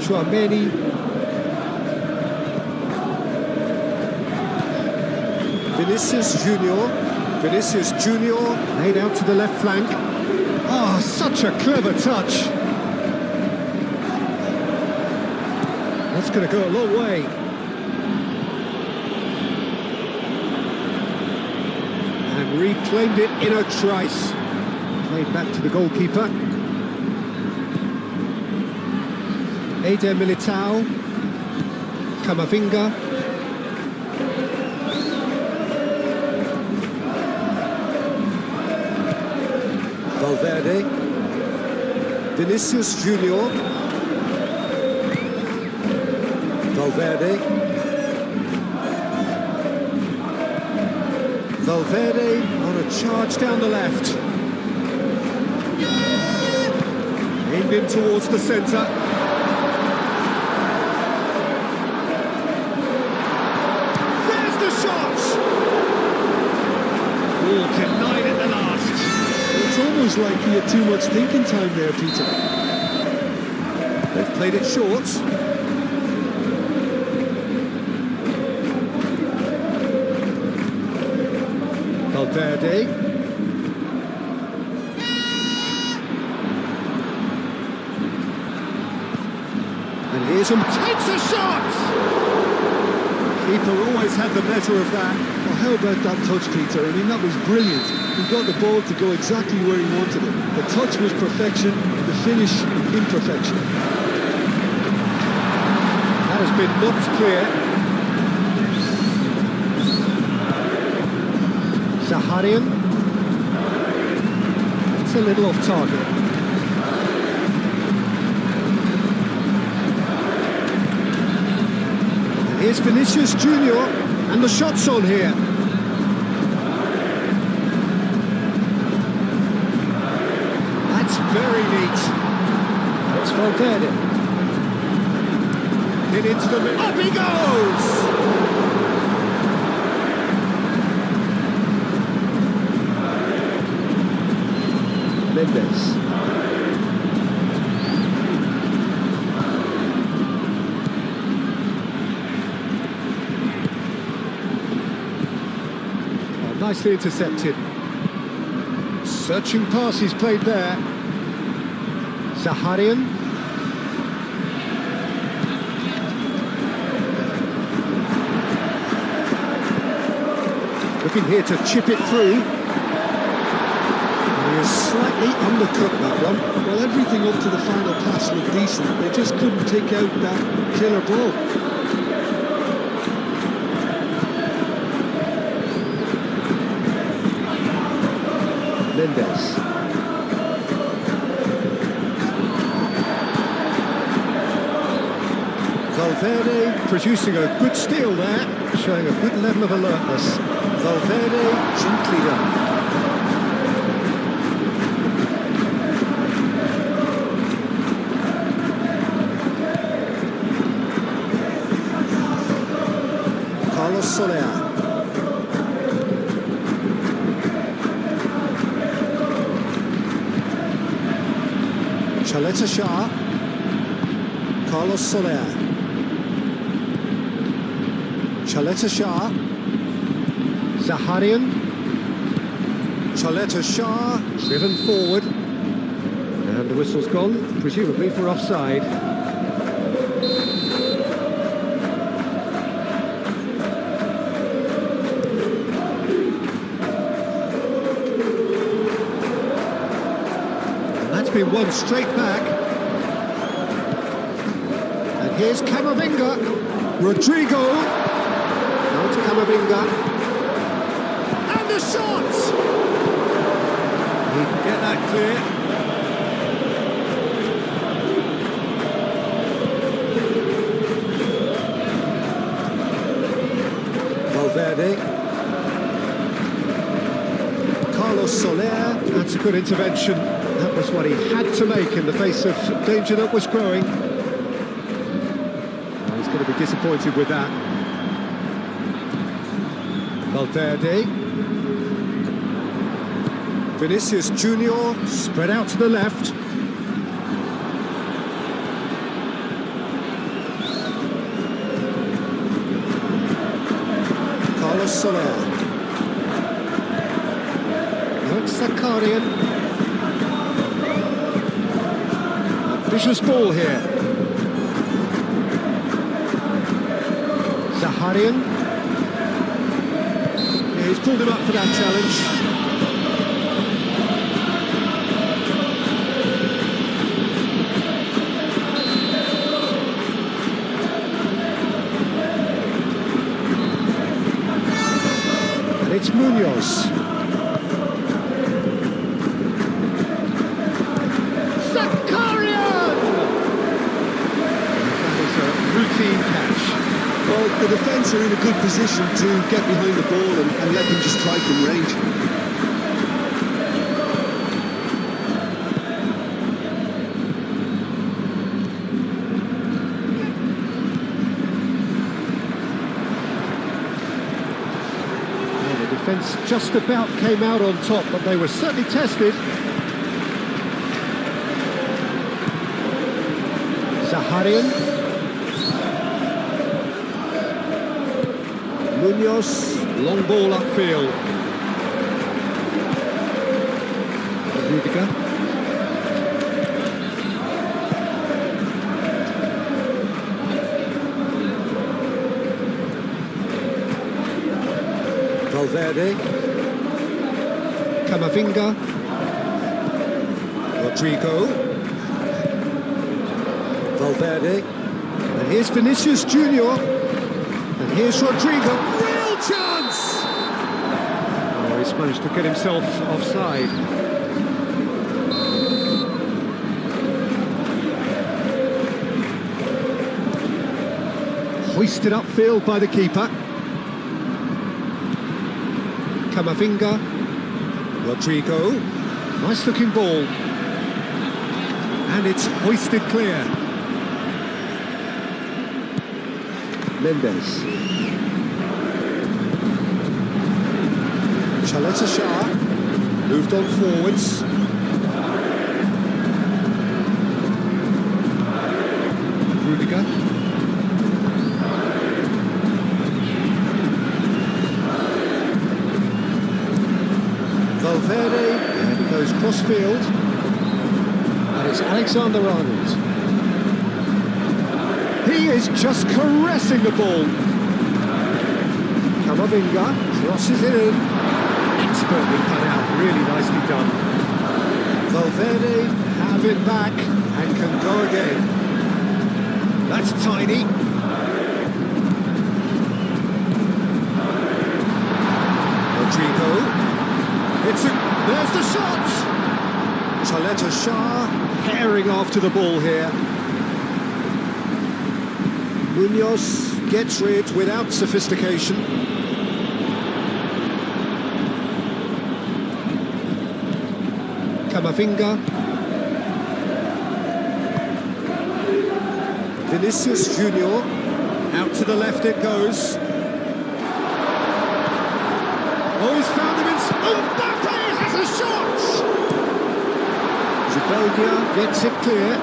Chouameni. Vinicius Junior. Vinicius Junior laid out to the left flank. Oh, such a clever touch. That's going to go a long way. And reclaimed it in a trice. Played back to the goalkeeper. Eder Militao. Camavinga. Valverde. Vinicius Junior. Valverde. Valverde on a charge down the left. Aimed in towards the centre. There's the shot! Ball denied at the last. It's almost like he had too much thinking time there, Peter. They've played it short. Valverde. And here's him, takes a shot! Keeper always had the better of that. Well, how about that touch, Peter? I mean, that was brilliant. He got the ball to go exactly where he wanted it. The touch was perfection, the finish imperfection. That has been knocked clear. Zaharian. It's a little off target. Here's Vinicius Junior, and the shot's on here. That's very neat. That's Valverde. Hit into the middle. Up he goes! Mendes. Nicely intercepted. Searching pass he's played there. Zaharian. Looking here to chip it through. He is slightly undercut that one. Well, everything up to the final pass looked decent. They just couldn't take out that killer ball. Mendes. Valverde producing a good steal there, showing a good level of alertness. Valverde gently done. Carlos Soler. Chaleta Shah. Carlos Soler. Chaleta Shah. Zaharian. Chaleta Shah driven forward. And the whistle's gone, presumably for offside. Been one straight back, and here's Camavinga. Rodrigo, now to Camavinga, and the shot. He can get that clear. Valverde, Carlos Soler. That's a good intervention. That was what he had to make in the face of danger that was growing. Well, he's going to be disappointed with that. Valverde. Vinicius Junior spread out to the left. Carlos Soler. Zakarian. Vicious ball here. Zaharian. Yeah, he's pulled him up for that challenge. And it's Munoz. Routine catch. Well, the defence are in a good position to get behind the ball and let them just strike from range. Well, the defence just about came out on top, but they were certainly tested. Zaharian. Munoz, long ball upfield. Rudiger. Valverde. Camavinga. Rodrigo. Valverde. And here's Vinicius Junior. And here's Rodrigo. Real chance! Oh, he's managed to get himself offside. Hoisted upfield by the keeper. Camavinga. Rodrigo. Nice looking ball. And it's hoisted clear. Mendes. Chaleta Shah moved on forwards. Rudiger. cross-field. And it's Alexander-Arnold. He is just caressing the ball. Camavinga crosses it in. Expertly cut out, really nicely done. Valverde have it back and can go again. That's tiny. Rodrigo. There's the shot! Shah herring after the ball here. Munoz gets rid without sophistication. Camavinga. Vinicius Junior. Out to the left it goes. Oh, he's found him in... Mbappe has a shot! Zubeldia gets it clear.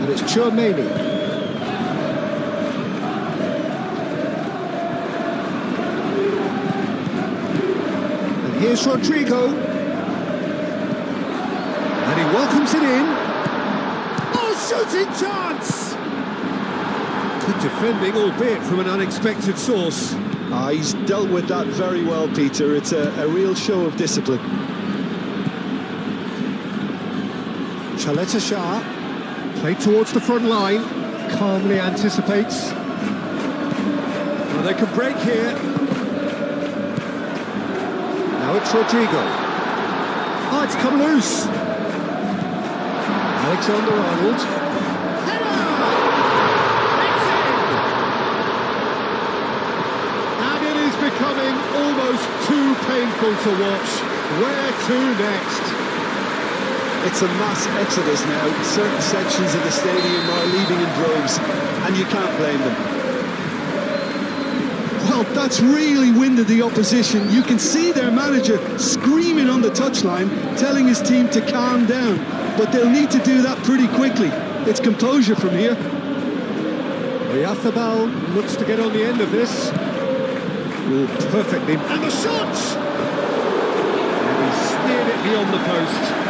And it's Tchouaméni. And here's Rodrigo. And he welcomes it in. Oh, shooting chance! Good defending, albeit from an unexpected source. He's dealt with that very well, Peter. It's a real show of discipline. Shah. Played towards the front line. Calmly anticipates. Well, they can break here. Now it's Rodrigo. Oh, it's come loose. Alexander-Arnold. Header! It's in! And it is becoming almost too painful to watch. Where to next? It's a mass exodus now. Certain sections of the stadium are leaving in droves, and you can't blame them. Well, that's really winded the opposition. You can see their manager screaming on the touchline, telling his team to calm down. But they'll need to do that pretty quickly. It's composure from here. Oyarzábal looks to get on the end of this. Oh, perfectly. And the shot! And he steered it beyond the post.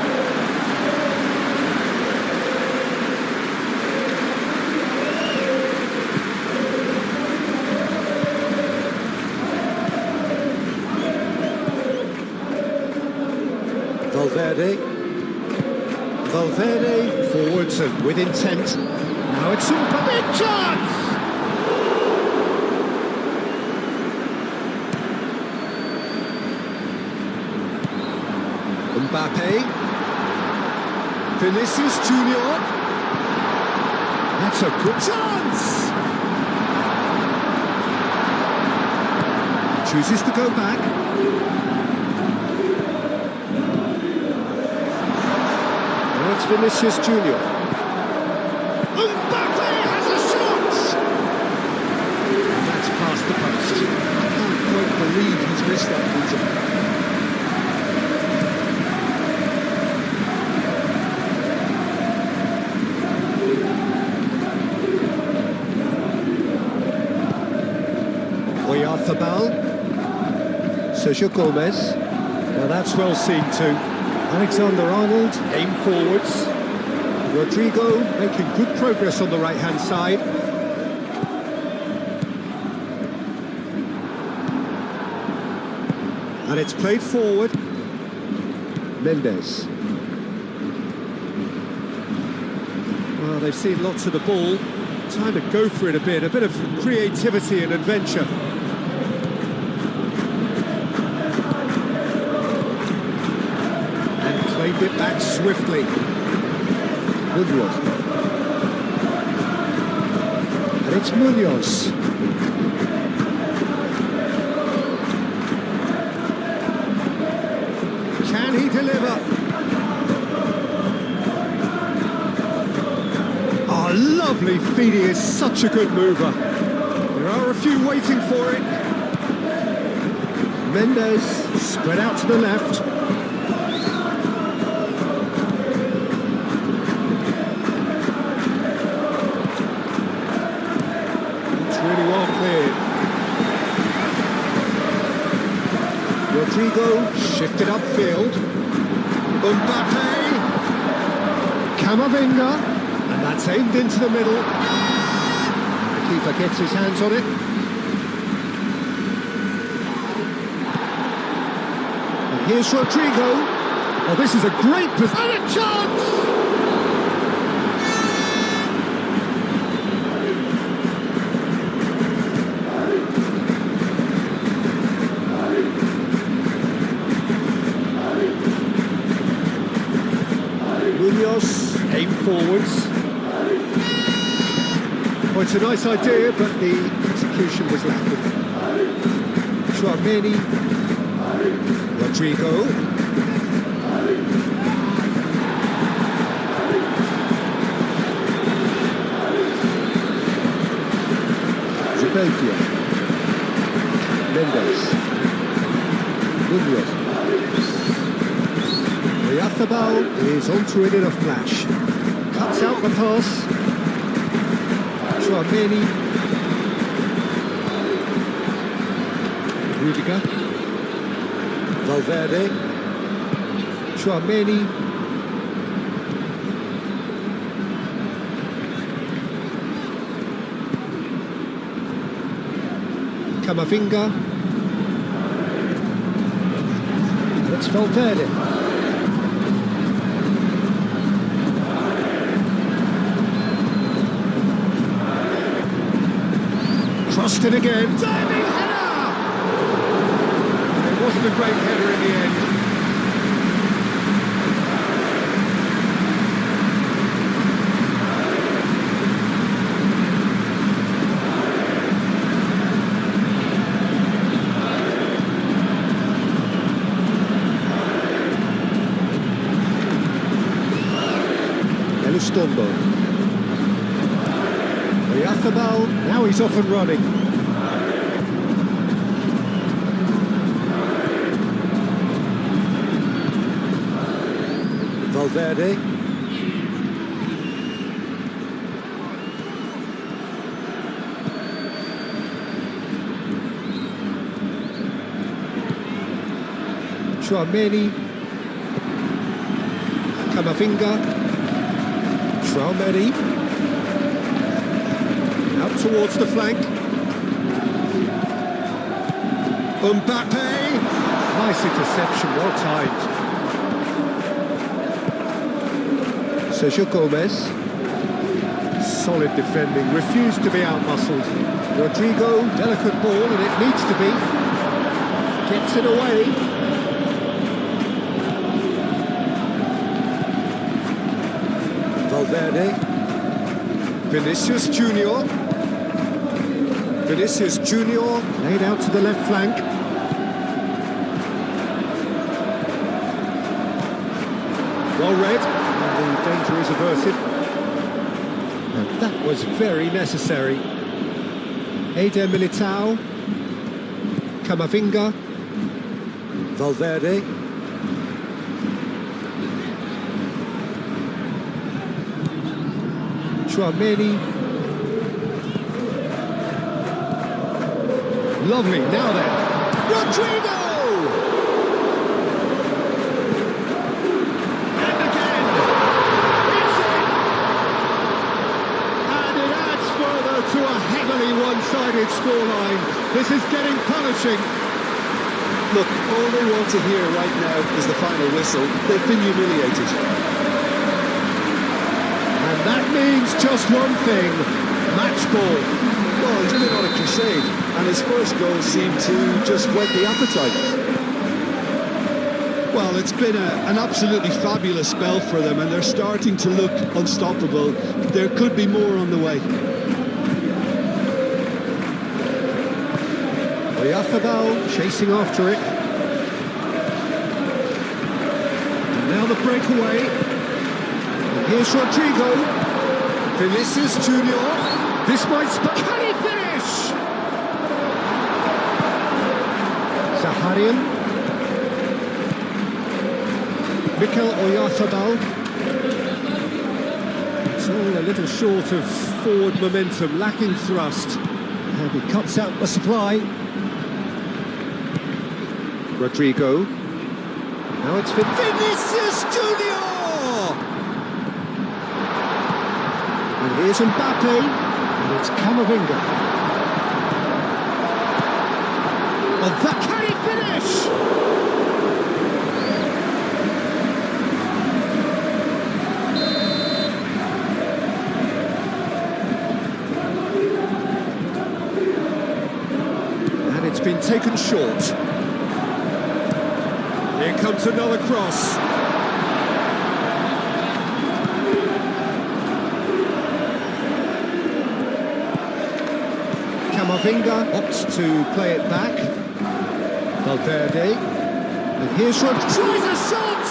Valverde forwards and with intent. Now it's super big chance! Mbappe. Vinicius Junior. That's a good chance! Chooses to go back. It's Vinicius Junior. Mbappe has a shot! And that's past the post. I can't quite believe he's missed that, Peter. Oyarzábal. Sergio Gomez. Now that's well seen too. Alexander-Arnold, aim forwards. Rodrigo making good progress on the right-hand side. And it's played forward. Mendes. Well, they've seen lots of the ball. Time to go for it a bit of creativity and adventure. Played it back swiftly. Munoz. And it's Munoz. Can he deliver? Oh, lovely feed. He is such a good mover. There are a few waiting for it. Mendes spread out to the left. Rodrigo, shifted upfield. Mbappe. Camavinga. And that's aimed into the middle. The keeper gets his hands on it. And here's Rodrigo. Oh, this is a great position. And a chance! Munoz, aim forwards. Well, it's a nice idea, but the execution was lacking. Tchouaméni. Rodrigo. Zubeldia. Mendes. Munoz. Oyarzábal is onto it in a flash. Cuts out the pass. Tchouaméni. Rudiger. Valverde. Tchouaméni. Camavinga. It's Valverde. Crossed it again. Diving header! It wasn't a great header in the end. Elustombo. Oyarzábal, now he's off and running. Valverde. Tchouaméni. Camavinga. Tchouaméni. Out towards the flank. Mbappe. Nice interception, well timed. Sergio Gomez. Solid defending, refused to be out-muscled. Rodrigo, delicate ball, and it needs to be. Gets it away. Valverde. Vinicius Junior. Vinicius Junior laid out to the left flank. Well read, and the danger is averted. And that was very necessary. Eder Militao. Camavinga. Valverde. Tchouaméni. Lovely, now then. Rodrigo! And again! It's in! And it adds further to a heavily one-sided scoreline. This is getting punishing. Look, all they want to hear right now is the final whistle. They've been humiliated. And that means just one thing, match ball. Well, he did it on a crusade, and his first goal seemed to just whet the appetite. Well, it's been an absolutely fabulous spell for them, and they're starting to look unstoppable. There could be more on the way. Oyarzábal chasing after it. And now the breakaway. And here's Rodrigo. Vinicius Junior. This might... Can he finish? Zaharian. Mikel Oyarzábal. It's all a little short of forward momentum, lacking thrust. And he cuts out the supply. Rodrigo. Now it's Vinicius Junior! And here's Mbappe. And it's Camavinga. Oh, that can he finish? And it's been taken short. Here comes another cross. Camavinga opts to play it back. Valverde. And here's Rodrigo. Tries a shot!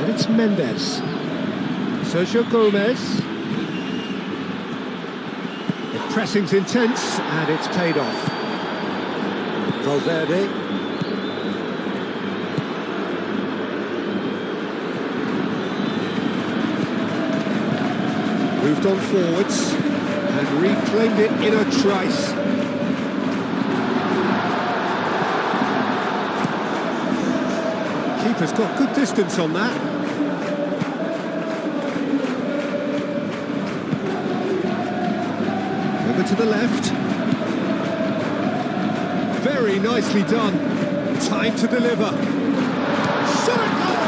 And it's Mendes. Sergio Gomez. Pressing's intense, and it's paid off. Valverde. Moved on forwards, and reclaimed it in a trice. Keeper's got good distance on that. To the left. Very nicely done. Time to deliver. Shot a goal!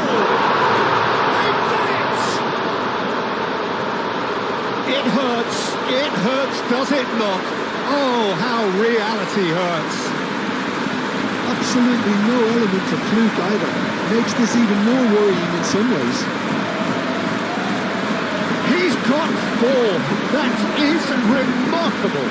They've done it! It hurts, does it not? Oh, how reality hurts. Absolutely no element of fluke either. Makes this even more worrying in some ways. He's got 4. That is remarkable.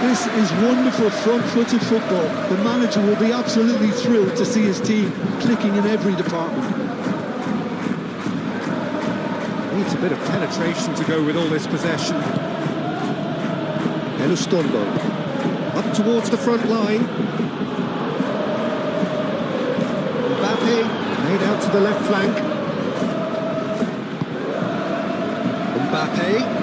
This is wonderful front-footed football. The manager will be absolutely thrilled to see his team clicking in every department. Needs a bit of penetration to go with all this possession. Elustondo. Up towards the front line. Mbappe, made out to the left flank. Mbappe.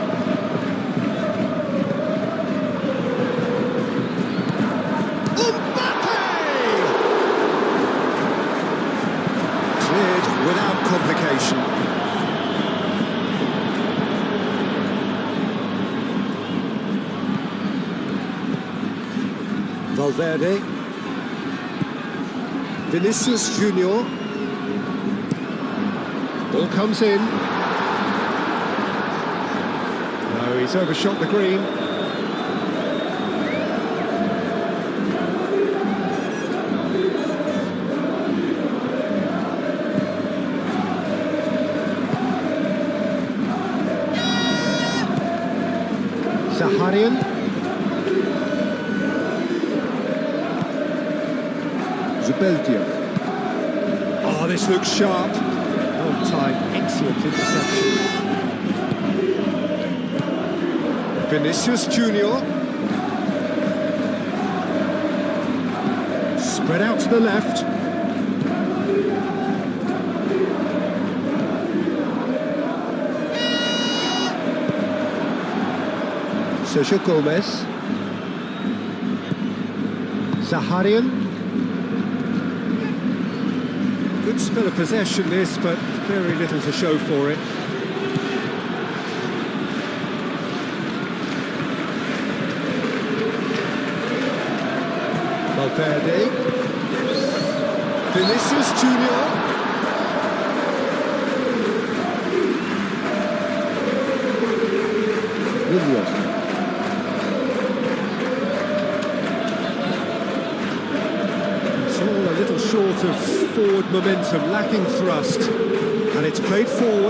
Mbappe! Cleared without complication. Valverde. Vinicius Junior. Ball comes in. No, he's overshot the green. Zaharian. Zubeldia. Oh, this looks sharp. On time, excellent interception. Vinicius Junior. Spread out to the left. Sergio Gomez. Zaharian. Good spell of possession this, but very little to show for it. Valverde. Vinicius Junior. Munoz. It's all a little short of forward momentum, lacking thrust, and it's played forward.